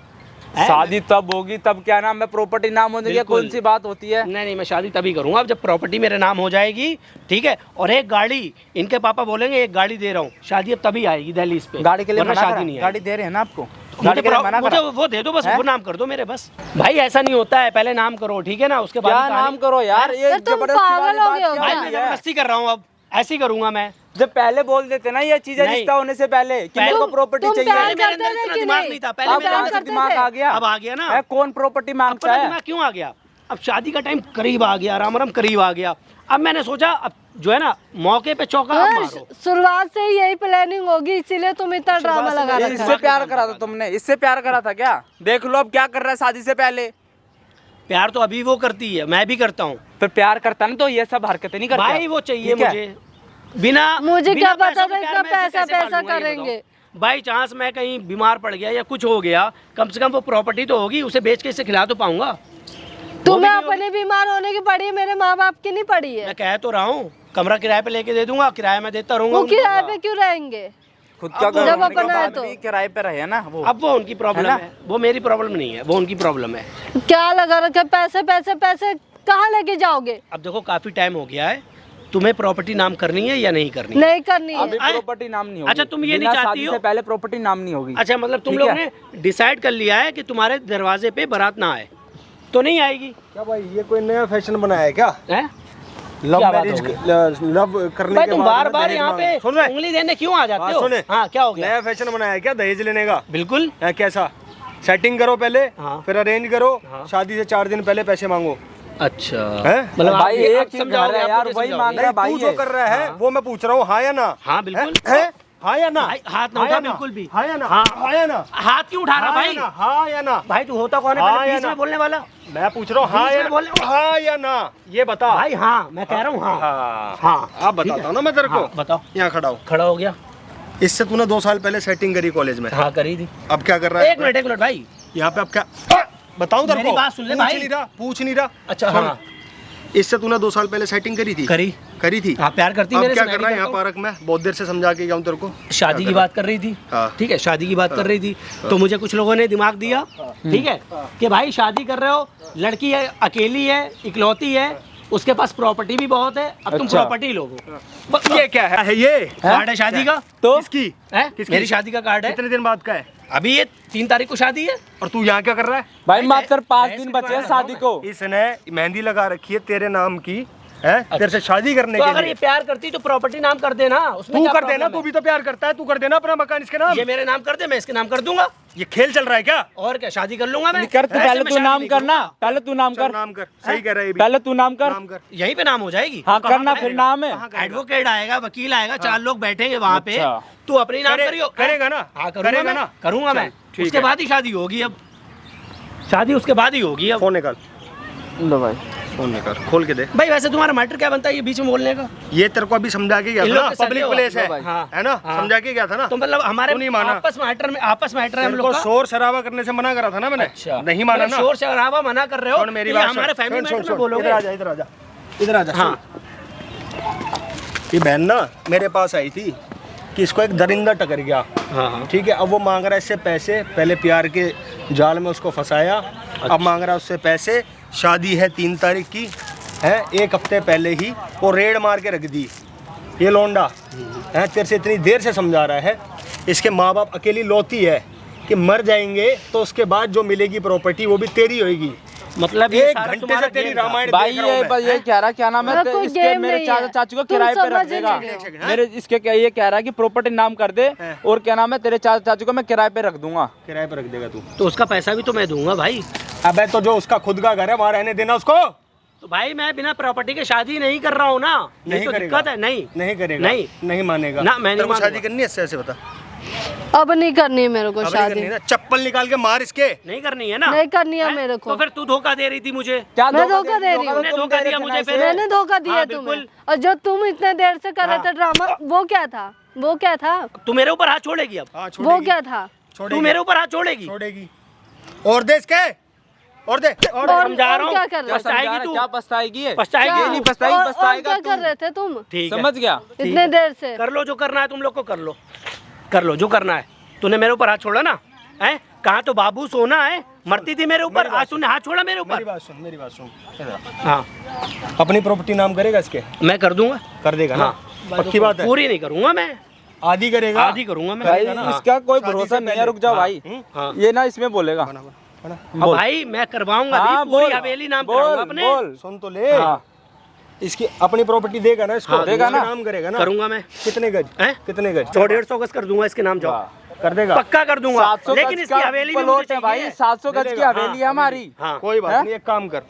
[SPEAKER 2] है?
[SPEAKER 3] शादी तब होगी, तब क्या नाम है प्रॉपर्टी नाम होने की
[SPEAKER 2] बिल्कुल।
[SPEAKER 3] कौन सी बात होती है?
[SPEAKER 2] नहीं मैं शादी तभी करूंगा अब जब प्रॉपर्टी मेरे नाम हो जाएगी, ठीक है। और एक गाड़ी, इनके पापा बोलेंगे एक गाड़ी दे रहा हूँ, शादी अब तभी आएगी दहलीज पे।
[SPEAKER 3] गाड़ी के लिए
[SPEAKER 2] वरना
[SPEAKER 3] मना
[SPEAKER 2] शादी
[SPEAKER 3] करा?
[SPEAKER 2] नहीं
[SPEAKER 3] गाड़ी
[SPEAKER 2] आएगी।
[SPEAKER 3] दे रहे हैं ना आपको?
[SPEAKER 2] मुझे
[SPEAKER 3] गाड़ी के लिए मना
[SPEAKER 2] मुझे
[SPEAKER 3] करा?
[SPEAKER 2] वो दे दो बस,
[SPEAKER 3] हैं?
[SPEAKER 2] वो नाम कर दो मेरे बस। भाई ऐसा नहीं होता है, पहले नाम करो, ठीक है ना, उसके बाद
[SPEAKER 3] क्या
[SPEAKER 2] ही कहानी-
[SPEAKER 3] नाम करो यार? ये
[SPEAKER 1] यार, तुम
[SPEAKER 3] जबरदस्ती
[SPEAKER 1] पागल
[SPEAKER 3] वाली
[SPEAKER 1] हो
[SPEAKER 3] बात
[SPEAKER 1] गए हो
[SPEAKER 3] क्या
[SPEAKER 2] भाई
[SPEAKER 1] क्या?
[SPEAKER 2] मैं
[SPEAKER 3] होती है?
[SPEAKER 2] जबरदस्ती कर रहा हूँ, अब ऐसे ही करूंगा मैं।
[SPEAKER 3] जब पहले बोल देते ना ये चीजें
[SPEAKER 2] नहीं।
[SPEAKER 3] रिश्ता होने से पहले कि मेरे को प्रॉपर्टी
[SPEAKER 1] तुम
[SPEAKER 3] चाहिए।
[SPEAKER 1] प्यार
[SPEAKER 2] पहले मेरे
[SPEAKER 1] करते
[SPEAKER 2] अंदर
[SPEAKER 1] थे
[SPEAKER 2] इतना
[SPEAKER 1] कि
[SPEAKER 2] दिमाग
[SPEAKER 1] नहीं?
[SPEAKER 2] नहीं था, पहले
[SPEAKER 3] अब
[SPEAKER 2] मेरे
[SPEAKER 1] प्यार
[SPEAKER 3] कहाँ
[SPEAKER 2] अंदर
[SPEAKER 3] से
[SPEAKER 1] करते
[SPEAKER 3] दिमाग
[SPEAKER 1] थे?
[SPEAKER 3] आ गया?
[SPEAKER 2] अब आ गया ना।
[SPEAKER 3] है, कौन प्रॉपर्टी मांगता
[SPEAKER 2] अपना
[SPEAKER 3] है?
[SPEAKER 2] दिमाग क्यों आ गया? अब शादी का टाइम करीब आ गया, राम राम करीब आ गया। अब मैंने सोचा अब जो है ना मौके पे चौका अब मारो।
[SPEAKER 1] शुरुआत से ही यही प्लानिंग होगी, इसीलिए तुम इतना ड्रामा
[SPEAKER 2] शुरुआत से
[SPEAKER 1] लगा
[SPEAKER 2] मेरी
[SPEAKER 1] रखा
[SPEAKER 3] इससे
[SPEAKER 1] है।
[SPEAKER 3] प्यार करा था तुमने? इससे प्यार करा था क्या? देख लो अब क्या कर रहा है शादी से पहले।
[SPEAKER 2] प्यार तो अभी वो करती है, मैं भी करता हूँ।
[SPEAKER 3] फिर प्यार करता ना तो ये सब हरकतें नहीं करता।
[SPEAKER 2] भाई वो चाहिए
[SPEAKER 3] ठीक है?
[SPEAKER 2] मुझे, बिना
[SPEAKER 1] मुझे
[SPEAKER 2] बिना
[SPEAKER 1] क्या पता
[SPEAKER 2] पैसों के
[SPEAKER 1] था
[SPEAKER 2] प्यार
[SPEAKER 1] इतना
[SPEAKER 2] मैं ऐसे
[SPEAKER 1] पैसा
[SPEAKER 2] कैसे
[SPEAKER 1] पैसा
[SPEAKER 2] पालूंगा, ये
[SPEAKER 1] करेंगे।
[SPEAKER 2] बताओ। बाई चांस मैं कहीं बीमार पड़ गया या कुछ हो गया, कम से कम वो प्रॉपर्टी तो होगी, उसे बेच के इसे खिला तो पाऊंगा।
[SPEAKER 1] तुम्हें
[SPEAKER 2] नहीं होगी।
[SPEAKER 1] अपने बीमार होने की पड़ी है, मेरे माँ बाप की नहीं पड़ी है।
[SPEAKER 2] मैं कह तो रहा हूँ, कमरा किराए पे लेके दे दूंगा, किराया मैं देता रहूंगा
[SPEAKER 1] वो
[SPEAKER 2] उनको।
[SPEAKER 1] किराए पे क्यों रहेंगे?
[SPEAKER 3] खुद का
[SPEAKER 2] अब
[SPEAKER 3] घर
[SPEAKER 1] जब
[SPEAKER 3] होने के
[SPEAKER 1] अपना है
[SPEAKER 3] बाद
[SPEAKER 1] तो।
[SPEAKER 3] भी किराए पे रहे ना वो।
[SPEAKER 2] अब वो उनकी प्रॉब्लम
[SPEAKER 3] ना?
[SPEAKER 2] है, वो मेरी प्रॉब्लम नहीं है, वो उनकी प्रॉब्लम है।
[SPEAKER 1] क्या लगा रखे? पैसे पैसे पैसे कहाँ लेके जाओगे?
[SPEAKER 2] अब देखो काफी टाइम हो गया है, तुम्हें प्रॉपर्टी नाम करनी है या नहीं करनी है?
[SPEAKER 1] नहीं करनी है।
[SPEAKER 3] अभी प्रॉपर्टी नाम नहीं होगी।
[SPEAKER 2] अच्छा, तुम ये नहीं
[SPEAKER 3] बिना
[SPEAKER 2] चाहती
[SPEAKER 3] शादी
[SPEAKER 2] हो?
[SPEAKER 3] से पहले प्रॉपर्टी नाम नहीं होगी।
[SPEAKER 2] अच्छा मतलब तुम
[SPEAKER 3] ठीक
[SPEAKER 2] लोग
[SPEAKER 3] है?
[SPEAKER 2] ने डिसाइड कर लिया है कि तुम्हारे दरवाजे पे बारात ना आए तो नहीं आएगी?
[SPEAKER 4] क्या भाई ये कोई नया फैशन बनाया है क्या?
[SPEAKER 2] हैं?
[SPEAKER 4] लव
[SPEAKER 2] क्या बात
[SPEAKER 4] मैरिज,
[SPEAKER 2] होगी?
[SPEAKER 4] लव करने
[SPEAKER 2] भाई
[SPEAKER 4] के
[SPEAKER 2] तुम
[SPEAKER 4] बाद
[SPEAKER 2] बार
[SPEAKER 4] में
[SPEAKER 2] बार
[SPEAKER 4] दहेज
[SPEAKER 2] यहाँ पे
[SPEAKER 4] सुन रहे?
[SPEAKER 2] उंगली देने क्यों आ जाते
[SPEAKER 4] हाँ,
[SPEAKER 2] हो?
[SPEAKER 4] सुने।
[SPEAKER 2] हाँ क्या हो गया?
[SPEAKER 4] नया फैशन बनाया है क्या दहेज लेने का?
[SPEAKER 2] बिल्कुल।
[SPEAKER 4] है कैसा? सेटिंग करो पहले,
[SPEAKER 2] हाँ।
[SPEAKER 4] फिर अरेंज करो,
[SPEAKER 2] हाँ।
[SPEAKER 4] शादी से 4 दिन पहले पैसे मांगो।
[SPEAKER 2] अच्छा
[SPEAKER 4] हैं?
[SPEAKER 2] मतलब
[SPEAKER 3] भाई
[SPEAKER 2] आप
[SPEAKER 3] एक
[SPEAKER 2] आप
[SPEAKER 3] चीज
[SPEAKER 2] समझाओगे,
[SPEAKER 3] घर है
[SPEAKER 2] आप
[SPEAKER 3] यार,
[SPEAKER 2] मुझे
[SPEAKER 3] वही
[SPEAKER 2] समझाओगे।
[SPEAKER 3] मांग रहा
[SPEAKER 4] नहीं,
[SPEAKER 3] भाई
[SPEAKER 4] तू जो
[SPEAKER 3] ये।
[SPEAKER 4] कर रहा है वो मैं पूछ रहा हूँ, हाँ या ना?
[SPEAKER 2] हाँ बिल्कुल।
[SPEAKER 4] हैं? हाँ या ना?
[SPEAKER 2] भाई हाथ ना
[SPEAKER 4] हाँ
[SPEAKER 2] उठा
[SPEAKER 4] या ना?
[SPEAKER 2] बिल्कुल भी।
[SPEAKER 4] हाँ या ना?
[SPEAKER 2] हाँ।
[SPEAKER 4] हाँ या ना?
[SPEAKER 2] हाथ क्यों उठा रहा
[SPEAKER 4] हाँ या
[SPEAKER 2] भाई?
[SPEAKER 4] ना? हाँ या ना?
[SPEAKER 2] भाई तू होता कौन है
[SPEAKER 4] हाँ
[SPEAKER 2] पहले
[SPEAKER 4] या
[SPEAKER 2] बीच
[SPEAKER 4] ना?
[SPEAKER 2] में बोलने वाला?
[SPEAKER 4] मैं पूछ रहा हूँ हाँ
[SPEAKER 2] बीच
[SPEAKER 4] या
[SPEAKER 2] में
[SPEAKER 4] ना?
[SPEAKER 2] बोलने-
[SPEAKER 4] हाँ या ना? ये बता
[SPEAKER 2] भाई हाँ, मैं कह रहा हूँ हाँ।
[SPEAKER 4] हाँ
[SPEAKER 2] हाँ।
[SPEAKER 4] अब बताता हूँ ना मैं तेरे को।
[SPEAKER 2] हाँ, बताओ।
[SPEAKER 4] यहाँ खड़ा हो।
[SPEAKER 2] खड़ा हो गया।
[SPEAKER 4] इससे तूने 2 साल पहले सेटिंग करी कॉलेज में,
[SPEAKER 2] हाँ करी थी।
[SPEAKER 4] अब क्या कर रहा है?
[SPEAKER 2] एक मिनट भाई।
[SPEAKER 4] यहाँ पे अब क्या बताऊँ तेरे को?
[SPEAKER 2] मेरी बात सुन ले भाई।
[SPEAKER 4] पूछ नहीं रहा।
[SPEAKER 2] अच्छा
[SPEAKER 4] सुन।
[SPEAKER 2] हाँ
[SPEAKER 4] इससे तूने 2 साल पहले सेटिंग करी थी? करी थी।
[SPEAKER 2] हाँ प्यार करती
[SPEAKER 4] अब
[SPEAKER 2] मेरे
[SPEAKER 4] क्या
[SPEAKER 2] से,
[SPEAKER 4] कर
[SPEAKER 2] मैं
[SPEAKER 4] रहा
[SPEAKER 2] भी
[SPEAKER 4] है यहाँ
[SPEAKER 2] करता हूँ।
[SPEAKER 4] पार्क में? बहुत देर से समझा के गया हूँ तेरे को।
[SPEAKER 2] शादी की बात कर रही थी।
[SPEAKER 4] हाँ।
[SPEAKER 2] ठीक है, शादी की बात कर रही थी तो मुझे कुछ लोगों ने दिमाग दिया, ठीक है, कि भाई शादी कर रहे हो, लड़की है, अकेली है, इकलौती है, उसके पास प्रॉपर्टी भी बहुत है, अब तुम
[SPEAKER 3] अच्छा।
[SPEAKER 2] प्रॉपर्टी लोगे।
[SPEAKER 4] ये क्या है? ये
[SPEAKER 2] कार्ड है शादी का।
[SPEAKER 3] तो
[SPEAKER 4] किसकी?
[SPEAKER 2] है
[SPEAKER 4] किसकी?
[SPEAKER 2] मेरी शादी का कार्ड है।
[SPEAKER 4] कितने दिन बाद का है?
[SPEAKER 2] अभी ये 3 तारीख को शादी है।
[SPEAKER 4] और तू यहाँ क्या कर रहा है?
[SPEAKER 3] भाई मात्र 5
[SPEAKER 2] भैंस
[SPEAKER 3] दिन
[SPEAKER 2] की
[SPEAKER 3] बचे हैं
[SPEAKER 2] दुकान
[SPEAKER 3] शादी को।
[SPEAKER 4] इसने मेहंदी लगा रखी है तेरे नाम की, है तेरे से शादी करने
[SPEAKER 2] तो
[SPEAKER 4] के
[SPEAKER 2] अगर
[SPEAKER 4] लिए।
[SPEAKER 2] ये प्यार करती तो प्रॉपर्टी नाम कर देना, उसमें
[SPEAKER 4] तू
[SPEAKER 2] क्या
[SPEAKER 4] कर देना,
[SPEAKER 2] प्रॉब्लम
[SPEAKER 4] तू
[SPEAKER 2] है?
[SPEAKER 4] भी तो प्यार करता है, तू कर देना अपना मकान इसके नाम।
[SPEAKER 2] ये मेरे नाम कर दे, मैं इसके नाम कर दूंगा।
[SPEAKER 4] ये खेल चल रहा है क्या?
[SPEAKER 2] और क्या, शादी कर लूंगा मैं।
[SPEAKER 3] कर तू
[SPEAKER 2] ऐसे
[SPEAKER 3] पहले
[SPEAKER 2] मैं
[SPEAKER 3] तू
[SPEAKER 2] शादी
[SPEAKER 3] नाम
[SPEAKER 2] नहीं
[SPEAKER 3] करना,
[SPEAKER 2] करूंगा।
[SPEAKER 3] पहले तू नाम
[SPEAKER 4] चल
[SPEAKER 3] कर,
[SPEAKER 4] नाम कर, सही कह रहा है ये भी।
[SPEAKER 3] पहले तू नाम कर।
[SPEAKER 4] नाम कर।
[SPEAKER 2] यहीं पे नाम हो जाएगी।
[SPEAKER 3] हाँ
[SPEAKER 2] कहाँ
[SPEAKER 3] करना,
[SPEAKER 2] पे?
[SPEAKER 3] फिर नाम है।
[SPEAKER 2] एडवोकेट आएगा, वकील आएगा, 4 लोग बैठेंगे वहाँ पे।
[SPEAKER 3] अच्छा।
[SPEAKER 2] तू अपनी नाम करियो।
[SPEAKER 4] करेगा ना?
[SPEAKER 2] हाँ करूंगा
[SPEAKER 4] करेगा
[SPEAKER 2] मैं।
[SPEAKER 4] ना?
[SPEAKER 2] करूंगा
[SPEAKER 4] चल,
[SPEAKER 2] मैं।
[SPEAKER 4] ठीक
[SPEAKER 2] उसके
[SPEAKER 4] है।
[SPEAKER 2] बाद ही शादी होगी। अब शादी उसके बाद ही होगी। अब
[SPEAKER 4] फोन निकाल,
[SPEAKER 3] लो भाई।
[SPEAKER 4] फोन निकाल, खोल के दे।
[SPEAKER 2] भाई वैसे तुम्हारा मैटर क्या बनता है ये बीच में बोलने का?
[SPEAKER 4] ये तेरे को अभी समझा के गया
[SPEAKER 2] इन
[SPEAKER 4] था
[SPEAKER 2] लोग
[SPEAKER 4] ना,
[SPEAKER 2] के साथ
[SPEAKER 4] पब्लिक
[SPEAKER 2] हो,
[SPEAKER 4] प्लेस है,
[SPEAKER 3] लो भाई।
[SPEAKER 2] हाँ।
[SPEAKER 4] है ना?
[SPEAKER 2] हाँ।
[SPEAKER 4] समझा के गया था ना?
[SPEAKER 2] तो मतलब हमारे
[SPEAKER 4] तू नहीं माना?
[SPEAKER 2] आपस मैटर है हम
[SPEAKER 4] तेरे
[SPEAKER 2] लोग
[SPEAKER 4] को
[SPEAKER 2] का।
[SPEAKER 4] शोर शराबा करने से मना करा था ना मैंने।
[SPEAKER 2] अच्छा
[SPEAKER 4] नहीं माना ना?
[SPEAKER 2] शोर शराबा मना कर रहे हो।
[SPEAKER 4] सुन मेरी
[SPEAKER 2] तो ये
[SPEAKER 4] बात,
[SPEAKER 2] हमारे
[SPEAKER 4] सुन,
[SPEAKER 2] फैमिली
[SPEAKER 4] सुन,
[SPEAKER 2] मैटर
[SPEAKER 4] सुन,
[SPEAKER 2] में बोलोगे।
[SPEAKER 4] इधर आ जा, इधर आ जा, इधर आ जा।
[SPEAKER 2] हाँ।
[SPEAKER 4] ये बहन ना मेरे पास आई थी कि इसको एक दरिंदा टकर गया,
[SPEAKER 2] हाँ हाँ।
[SPEAKER 4] ठीक है। अब वो मांग रहा है इससे पैसे, पहले प्यार के जाल में उसको फंसाया, अब मांग रहा है उससे पैसे। शादी है 3 तारीख की, है 1 हफ्ते पहले ही वो रेड मार के रख दी। ये लोंडा है, तेरे से इतनी देर से समझा रहा है, इसके माँ बाप अकेली लौती है कि मर जाएंगे तो उसके बाद जो मिलेगी प्रॉपर्टी वो भी तेरी होगी।
[SPEAKER 2] मतलब ये
[SPEAKER 4] 1
[SPEAKER 2] सारा
[SPEAKER 4] घंटे
[SPEAKER 2] तुम्हारा
[SPEAKER 4] से तेरी
[SPEAKER 2] गेम था।
[SPEAKER 4] रामायण
[SPEAKER 3] भाई
[SPEAKER 4] देख रहा हूं मैं।
[SPEAKER 3] ये कह रहा है क्या नाम है,
[SPEAKER 1] मतलब कोई
[SPEAKER 3] इसके
[SPEAKER 1] गेम
[SPEAKER 3] मेरे
[SPEAKER 1] नहीं
[SPEAKER 3] चाचा
[SPEAKER 1] है।
[SPEAKER 3] चाचू को
[SPEAKER 1] तुम
[SPEAKER 3] किराए पे रख
[SPEAKER 1] समझ ही
[SPEAKER 3] देगा।
[SPEAKER 1] नहीं रहे हो।
[SPEAKER 3] मेरे इसके क्या ये कह रहा है कि प्रॉपर्टी नाम कर दे, और क्या नाम है तेरे चाचा चाचू को मैं किराए पे रख दूंगा।
[SPEAKER 4] किराए पे रख देगा तू?
[SPEAKER 2] तो उसका पैसा भी तो मैं दूंगा भाई।
[SPEAKER 4] अबे तो जो उसका खुद का घर है वहाँ रहने देना उसको।
[SPEAKER 2] तो भाई मैं बिना प्रॉपर्टी के शादी नहीं कर रहा हूँ ना।
[SPEAKER 4] नहीं
[SPEAKER 2] तो
[SPEAKER 4] करेगा।
[SPEAKER 2] दिक्कत है। नहीं
[SPEAKER 4] नहीं करेगा,
[SPEAKER 2] नहीं।
[SPEAKER 4] नहीं मानेगा
[SPEAKER 2] ना, मैं नहीं
[SPEAKER 4] तेरे को शादी
[SPEAKER 2] मानूंगा।
[SPEAKER 4] करनी है इससे? ऐसे बता,
[SPEAKER 1] अब नहीं करनी है मेरे को
[SPEAKER 4] अब नहीं
[SPEAKER 1] शादी।
[SPEAKER 4] करनी ना? चप्पल निकाल के मार इसके।
[SPEAKER 2] नहीं करनी है ना।
[SPEAKER 1] नहीं करनी है
[SPEAKER 2] हैं?
[SPEAKER 1] मेरे
[SPEAKER 2] तो
[SPEAKER 1] को।
[SPEAKER 2] फिर तू धोखा दे रही थी मुझे।
[SPEAKER 3] क्या
[SPEAKER 1] मैं धोखा दे रही हूँ?
[SPEAKER 2] तुमने धोखा दिया मुझे फिर।
[SPEAKER 1] मैंने धोखा दिया
[SPEAKER 2] हाँ,
[SPEAKER 1] तुम्हें।
[SPEAKER 2] बिल्कुल।
[SPEAKER 1] और जो तुम इतने देर से कर रहे थे ड्रामा, वो क्या था? वो क्या था?
[SPEAKER 2] तू मेरे ऊपर हाथ छोड़ेगी अब।
[SPEAKER 4] हाँ,
[SPEAKER 1] वो क्या था?
[SPEAKER 2] तू मेरे ऊपर हाथ छोड़ेगी।
[SPEAKER 4] छोड़ेगी। और दे इसके, और दे, और दे।
[SPEAKER 1] और-
[SPEAKER 2] समझा रहा हूँ।
[SPEAKER 1] क्या कर रहे हो?
[SPEAKER 2] पछताएगी तू।
[SPEAKER 3] क्या पछताएगी ये?
[SPEAKER 2] पछताएगी
[SPEAKER 1] क्या?
[SPEAKER 2] तू।
[SPEAKER 3] नहीं पछताएगी,
[SPEAKER 1] और
[SPEAKER 3] पछताएगा
[SPEAKER 1] क्या
[SPEAKER 3] तू।
[SPEAKER 1] कर रहे थे तुम
[SPEAKER 2] ठीक है।
[SPEAKER 3] समझ गया?
[SPEAKER 1] इतने देर से?
[SPEAKER 2] कर लो जो करना है तुम लोग को, कर लो। कर लो जो करना है। तूने मेरे ऊपर हाथ छोड़ा ना, है कहा तो बाबू सोना है, मरती थी मेरे ऊपर, आज तूने हाथ छोड़ा मेरे
[SPEAKER 4] मेरी
[SPEAKER 2] ऊपर।
[SPEAKER 4] बात सुन, मेरी बात सुन। इधर आ।
[SPEAKER 2] हाँ
[SPEAKER 4] अपनी प्रॉपर्टी नाम करेगा इसके?
[SPEAKER 2] मैं कर दूंगा।
[SPEAKER 4] कर देगा ना?
[SPEAKER 2] हाँ।
[SPEAKER 4] पक्की बात है?
[SPEAKER 2] पूरी नहीं करूंगा मैं,
[SPEAKER 4] आधी करेगा?
[SPEAKER 2] आधी करूंगा मैं।
[SPEAKER 3] भाई
[SPEAKER 2] हाँ।
[SPEAKER 3] इसका कोई
[SPEAKER 4] शादी
[SPEAKER 3] भरोसा
[SPEAKER 4] से
[SPEAKER 3] नहीं है,
[SPEAKER 4] पहले।
[SPEAKER 3] रुक जा भाई।
[SPEAKER 2] हाँ।
[SPEAKER 3] ये ना इसमें बोलेगा।
[SPEAKER 4] बना, बना।
[SPEAKER 2] अब भाई मैं करवाऊंगा भी,
[SPEAKER 3] हाँ
[SPEAKER 2] पूरी
[SPEAKER 3] बोल,
[SPEAKER 2] हवेली नाम कराऊंगा अपने।
[SPEAKER 3] बोल।
[SPEAKER 4] सुन तो ले।
[SPEAKER 3] हाँ।
[SPEAKER 4] इसकी अपनी प्रॉपर्टी देगा ना इसको?
[SPEAKER 2] हाँ,
[SPEAKER 3] देगा
[SPEAKER 4] इसके
[SPEAKER 3] ना?
[SPEAKER 4] नाम करेगा ना?
[SPEAKER 2] करूंगा मैं।
[SPEAKER 4] कितने गज?
[SPEAKER 2] हैं?
[SPEAKER 4] कितने गज?
[SPEAKER 2] 100-150 गज कर दूंगा इसके नाम, जाओ।
[SPEAKER 3] वाह।
[SPEAKER 4] कर देगा?
[SPEAKER 2] पक्का कर दूंगा।
[SPEAKER 3] 700
[SPEAKER 2] लेकिन
[SPEAKER 3] गज
[SPEAKER 2] इसकी
[SPEAKER 3] का
[SPEAKER 2] हवेली भी मुझे
[SPEAKER 3] प्लॉट है भाई,
[SPEAKER 2] चाहिए।
[SPEAKER 3] 700 गज की
[SPEAKER 4] मिलेगा,
[SPEAKER 3] हवेली है हमारी।
[SPEAKER 2] हाँ
[SPEAKER 4] कोई बात
[SPEAKER 3] हैं?
[SPEAKER 4] नहीं, एक काम कर,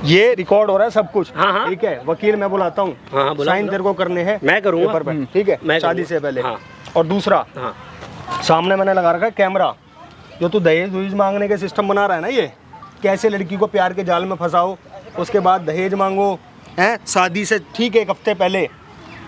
[SPEAKER 4] ये रिकॉर्ड हो रहा है सब कुछ,
[SPEAKER 2] हाँ, हाँ।
[SPEAKER 4] ठीक है? वकील मैं बुलाता हूँ,
[SPEAKER 2] हाँ, बुलाओ,
[SPEAKER 4] साइन
[SPEAKER 2] बुलाओ।
[SPEAKER 4] तेरे को करने हैं
[SPEAKER 2] मैं करूंगा।
[SPEAKER 4] पेपर पे, ठीक है?
[SPEAKER 2] मैं
[SPEAKER 4] शादी
[SPEAKER 2] करूंगा।
[SPEAKER 4] से पहले।
[SPEAKER 2] हाँ।
[SPEAKER 4] और दूसरा,
[SPEAKER 2] हाँ
[SPEAKER 4] सामने मैंने लगा रखा है कैमरा। जो तू दहेज वहेज मांगने के सिस्टम बना रहा है ना, ये कैसे लड़की को प्यार के जाल में फंसाओ, उसके बाद दहेज मांगो, हैं? शादी से ठीक 1 हफ्ते पहले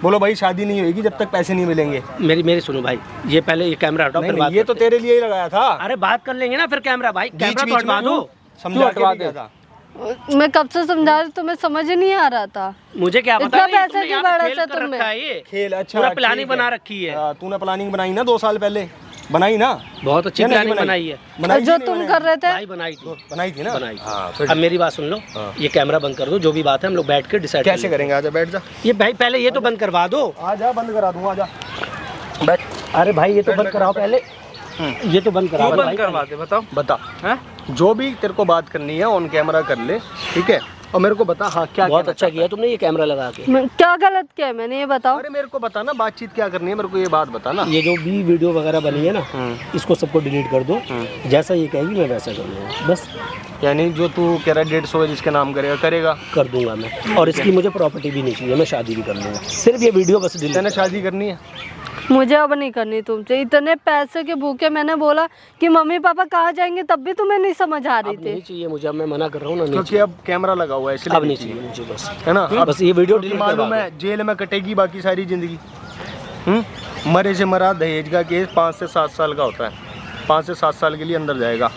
[SPEAKER 4] बोलो भाई शादी नहीं होगी जब तक पैसे नहीं मिलेंगे।
[SPEAKER 2] मेरी सुनो भाई, ये पहले ये कैमरा हटाओ,
[SPEAKER 4] नहीं
[SPEAKER 2] फिर
[SPEAKER 4] नहीं,
[SPEAKER 2] बात
[SPEAKER 4] ये तो
[SPEAKER 2] करते हैं।
[SPEAKER 4] तेरे लिए ही लगाया था।
[SPEAKER 2] अरे बात कर लेंगे ना फिर कैमरा, भाई कैमरा तो
[SPEAKER 4] बीच
[SPEAKER 2] हटवा
[SPEAKER 4] में
[SPEAKER 2] दो।
[SPEAKER 4] समझा के
[SPEAKER 3] हटवा
[SPEAKER 4] भी गया
[SPEAKER 3] दे।
[SPEAKER 4] था।
[SPEAKER 1] मैं कब से समझा रही, तुम्हें समझ ही नहीं आ रहा था।
[SPEAKER 2] मुझे क्या
[SPEAKER 1] इतना
[SPEAKER 2] पता ये
[SPEAKER 1] पैसे
[SPEAKER 2] तुमने
[SPEAKER 1] क्यों
[SPEAKER 2] यहाँ पे
[SPEAKER 1] बढ़ा
[SPEAKER 2] खेल
[SPEAKER 1] सा
[SPEAKER 2] कर
[SPEAKER 1] तुमने?
[SPEAKER 2] रखा है ये।
[SPEAKER 4] खेल अच्छा,
[SPEAKER 2] पूरा प्लानिंग
[SPEAKER 4] ठीक है।
[SPEAKER 2] बना रखी है।
[SPEAKER 4] हाँ, तूने प्लानिंग बनाई ना 2 साल पहले, बनाई ना?
[SPEAKER 2] बहुत अच्छी
[SPEAKER 4] या नहीं
[SPEAKER 2] प्लानिंग बनाई है
[SPEAKER 4] बनाई
[SPEAKER 1] जो
[SPEAKER 4] थी,
[SPEAKER 1] तुम
[SPEAKER 4] नहीं
[SPEAKER 1] कर रहे थे,
[SPEAKER 2] भाई, बनाई थी।
[SPEAKER 4] बनाई थी ना?
[SPEAKER 2] बनाई थी।
[SPEAKER 4] हाँ, फिर
[SPEAKER 2] अब मेरी बात सुन लो,
[SPEAKER 4] हाँ।
[SPEAKER 2] ये कैमरा बंद कर दो, जो भी बात है हम लोग बैठ के डिसाइड
[SPEAKER 4] कैसे करेंगे? आजा बैठ जा,
[SPEAKER 2] ये भाई पहले ये तो बंद करवा दो।
[SPEAKER 4] आजा बंद करा दूंगा, आजा बैठ।
[SPEAKER 2] अरे भाई ये तो बंद कराओ पहले, ये तो बंद कराओ
[SPEAKER 3] क्यों
[SPEAKER 2] भाई।
[SPEAKER 3] बंद करवा दे बताओ?
[SPEAKER 4] बता,
[SPEAKER 3] हैं?
[SPEAKER 4] जो भी तेरे को बात करनी है ऑन कैमरा कर ले, ठीक है? और मेरे को बता हाँ क्या
[SPEAKER 2] बहुत
[SPEAKER 4] कहना
[SPEAKER 2] अच्छा किया तुमने ये कैमरा लगा के।
[SPEAKER 1] क्या गलत किया है मैंने, ये बताओ।
[SPEAKER 4] अरे मेरे को बता ना, बातचीत क्या करनी है, मेरे को ये बात बता ना।
[SPEAKER 2] ये जो भी वीडियो वगैरह बनी है ना, इसको सबको डिलीट कर दो। जैसा ये कहेगी मैं वैसा कर लूँगा बस।
[SPEAKER 4] यानी जो तू कह रहा है 150 जिसके नाम करेगा करेगा,
[SPEAKER 2] कर दूंगा मैं। और इसकी मुझे प्रॉपर्टी भी नहीं चाहिए, मैं शादी भी कर लूँगा। सिर्फ ये वीडियो बस डिलीट।
[SPEAKER 4] तेने शादी करनी है?
[SPEAKER 1] मुझे अब नहीं करनी तुमसे, इतने पैसे के भूखे। मैंने बोला कि मम्मी पापा कहाँ जाएंगे तब भी तुम्हें नहीं समझ आ रही
[SPEAKER 2] अब
[SPEAKER 1] थी।
[SPEAKER 2] नहीं चाहिए मुझे, अब मैं मना कर रहा हूँ ना, नहीं
[SPEAKER 4] क्योंकि
[SPEAKER 2] चाहिए।
[SPEAKER 4] अब कैमरा लगा हुआ है इसलिए
[SPEAKER 2] अब नहीं चाहिए मुझे बस,
[SPEAKER 4] है ना। अब
[SPEAKER 2] बस ये वीडियो डिलीट
[SPEAKER 4] मालूम है जेल में कटेगी बाकी सारी जिंदगी। मरे से मरा दहेज का केस 5 से 7 साल का होता है, 5 से 7 साल के लिए अंदर जाएगा,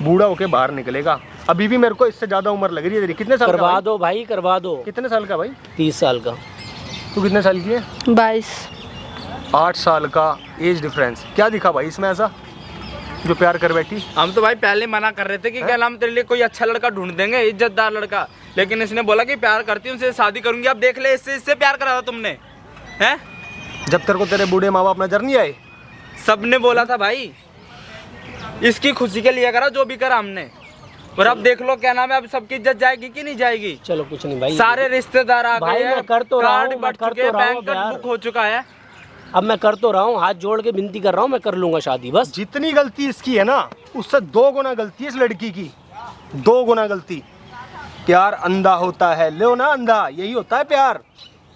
[SPEAKER 4] बूढ़ा होके बाहर निकलेगा। अभी भी मेरे को इससे ज्यादा उम्र लग रही है तेरी। कितने साल का
[SPEAKER 2] करवा
[SPEAKER 4] भाई?
[SPEAKER 2] दो भाई, करवा दो।
[SPEAKER 4] कितने साल का भाई?
[SPEAKER 2] 30 साल का।
[SPEAKER 4] तू कितने साल की है?
[SPEAKER 1] 22।
[SPEAKER 4] 8 साल का एज डिफरेंस। क्या दिखा भाई इसमें ऐसा जो प्यार कर बैठी?
[SPEAKER 3] हम तो भाई पहले मना कर रहे थे कि क्या हम तेरे लिए कोई अच्छा लड़का ढूंढ देंगे, इज्जतदार लड़का, लेकिन इसने बोला कि प्यार करती हूँ, उनसे शादी करूंगी। अब देख ले, इससे प्यार करा था तुमने, हैं?
[SPEAKER 4] जब तेरे को तेरे बूढ़े माँ बाप नजर नहीं आए?
[SPEAKER 3] सबने बोला था भाई, इसकी खुशी के लिए करा जो भी करा हमने। और अब देख लो क्या नाम है, अब सबकी इज्जत जाएगी कि नहीं जाएगी?
[SPEAKER 2] चलो कुछ नहीं भाई,
[SPEAKER 3] सारे रिश्तेदार आ
[SPEAKER 2] भाई
[SPEAKER 3] गए हैं,
[SPEAKER 2] मैं कर तो रहा
[SPEAKER 3] कार्ड
[SPEAKER 2] हूँ,
[SPEAKER 3] बट चुके हैं, बैंक बुक हो चुका है।
[SPEAKER 2] अब मैं कर तो रहा हूँ, हाथ जोड़ के विनती कर रहा हूँ, मैं कर लूंगा शादी बस।
[SPEAKER 4] जितनी गलती इसकी है ना उससे 2 गुना गलती है इस लड़की की, 2 गुना गलती। प्यार अंधा होता है, लो ना अंधा, यही होता है प्यार,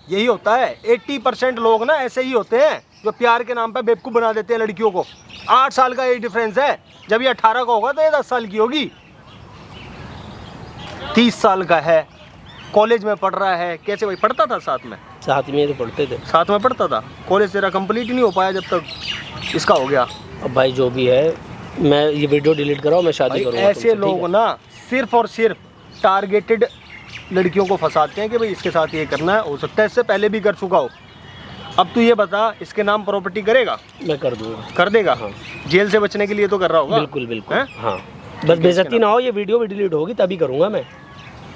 [SPEAKER 4] यही होता है। 80% लोग ना ऐसे ही होते हैं जो प्यार के नाम पे बेवकूफ बना देते हैं लड़कियों को। 8 साल का एज डिफरेंस है, जब ये 18 का होगा तो ये 10 साल की होगी। 30 साल का है, कॉलेज में पढ़ रहा है। कैसे भाई पढ़ता था साथ में?
[SPEAKER 2] साथ में तो पढ़ते थे,
[SPEAKER 4] साथ में पढ़ता था। कॉलेज तेरा कंप्लीट ही नहीं हो पाया जब तक इसका हो गया।
[SPEAKER 2] अब भाई जो भी है, मैं ये वीडियो डिलीट कराओ, मैं शादी
[SPEAKER 4] भाई
[SPEAKER 2] करूंगा
[SPEAKER 4] ऐसे
[SPEAKER 2] तुमसे, ठीक
[SPEAKER 4] लोग
[SPEAKER 2] है?
[SPEAKER 4] ना सिर्फ और सिर्फ टारगेटेड लड़कियों को फंसाते हैं कि भाई इसके साथ ये करना है, हो सकता है इससे पहले भी कर चुका हो। अब तू ये बता, इसके नाम प्रॉपर्टी करेगा?
[SPEAKER 2] मैं कर दूंगा।
[SPEAKER 4] कर देगा?
[SPEAKER 2] हाँ।
[SPEAKER 4] जेल से बचने के लिए तो कर रहा होगा।
[SPEAKER 2] बिल्कुल बिल्कुल,
[SPEAKER 4] हैं?
[SPEAKER 2] हाँ। बस बेइज्जती ना हो, ये वीडियो भी डिलीट होगी तभी करूंगा मैं।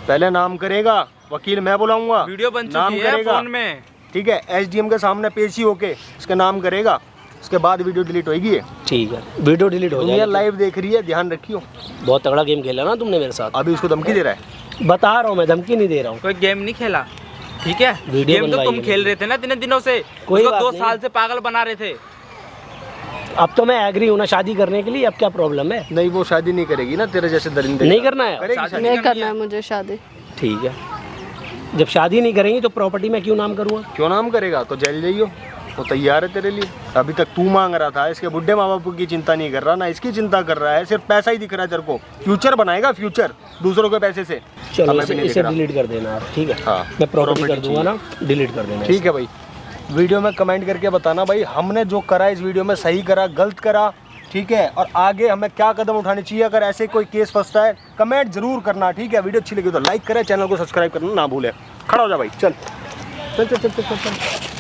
[SPEAKER 4] पहले नाम करेगा, वकील मैं बुलाऊंगा,
[SPEAKER 3] वीडियो बन
[SPEAKER 4] नाम
[SPEAKER 3] चुकी है
[SPEAKER 4] करेगा,
[SPEAKER 3] फोन में,
[SPEAKER 4] ठीक है, SDM के सामने पेशी होके इसका नाम करेगा, उसके बाद वीडियो डिलीट होगी। ये
[SPEAKER 2] ठीक है, वीडियो डिलीट हो
[SPEAKER 4] दुनिया
[SPEAKER 2] जाएगी।
[SPEAKER 4] लाइव देख रही है, ध्यान रखियो।
[SPEAKER 2] बहुत तगड़ा गेम खेला ना तुमने मेरे साथ।
[SPEAKER 4] अभी उसको धमकी दे रहा है।
[SPEAKER 2] बता रहा हूँ मैं, धमकी नहीं दे रहा हूँ।
[SPEAKER 3] कोई गेम नहीं खेला, ठीक है?
[SPEAKER 2] वीडियो
[SPEAKER 3] गेम तो
[SPEAKER 2] बनवाई
[SPEAKER 3] तुम
[SPEAKER 2] है
[SPEAKER 3] खेल रहे थे ना इतने दिनों से,
[SPEAKER 2] कोई
[SPEAKER 3] उसको
[SPEAKER 2] बात
[SPEAKER 3] 2
[SPEAKER 2] नहीं।
[SPEAKER 3] साल से पागल बना रहे थे।
[SPEAKER 2] अब तो मैं एग्री हूँ ना शादी करने के लिए, अब क्या प्रॉब्लम है?
[SPEAKER 4] नहीं वो शादी नहीं करेगी ना तेरे जैसे दरिंदे।
[SPEAKER 2] नहीं करना है?
[SPEAKER 4] करेगी
[SPEAKER 3] शादी
[SPEAKER 4] शादी?
[SPEAKER 3] नहीं
[SPEAKER 1] नहीं करना है मुझे शादी।
[SPEAKER 2] ठीक है, जब शादी नहीं करेंगी तो प्रॉपर्टी में क्यों नाम करूँगा?
[SPEAKER 4] क्यों नाम करेगा? तो जेल जाइयो, वो तैयार है तेरे लिए। अभी तक तू मांग रहा था, इसके बुढ़े माँ बाप की चिंता नहीं कर रहा ना, इसकी चिंता कर रहा है, सिर्फ पैसा ही दिख रहा है तेरे को। फ्यूचर बनाएगा, फ्यूचर दूसरों के पैसे से।
[SPEAKER 2] चलो
[SPEAKER 4] हमें भी नहीं
[SPEAKER 2] इसे
[SPEAKER 4] दिख रहा।
[SPEAKER 2] डिलीट कर देना आप, ठीक है?
[SPEAKER 4] हाँ,
[SPEAKER 2] मैं प्रॉपर्टी कर
[SPEAKER 4] property
[SPEAKER 2] दूंगा ना, डिलीट कर देना।
[SPEAKER 4] ठीक है भाई, वीडियो में कमेंट करके बताना भाई हमने जो करा इस वीडियो में सही करा, गलत करा, ठीक है? और आगे हमें क्या कदम उठाने चाहिए अगर ऐसे कोई केस फंसता है, कमेंट जरूर करना, ठीक है? वीडियो अच्छी लगी तो लाइक करें, चैनल को सब्सक्राइब करना ना भूलें। खड़ा हो जा भाई, चल चल चल चल चल, चल।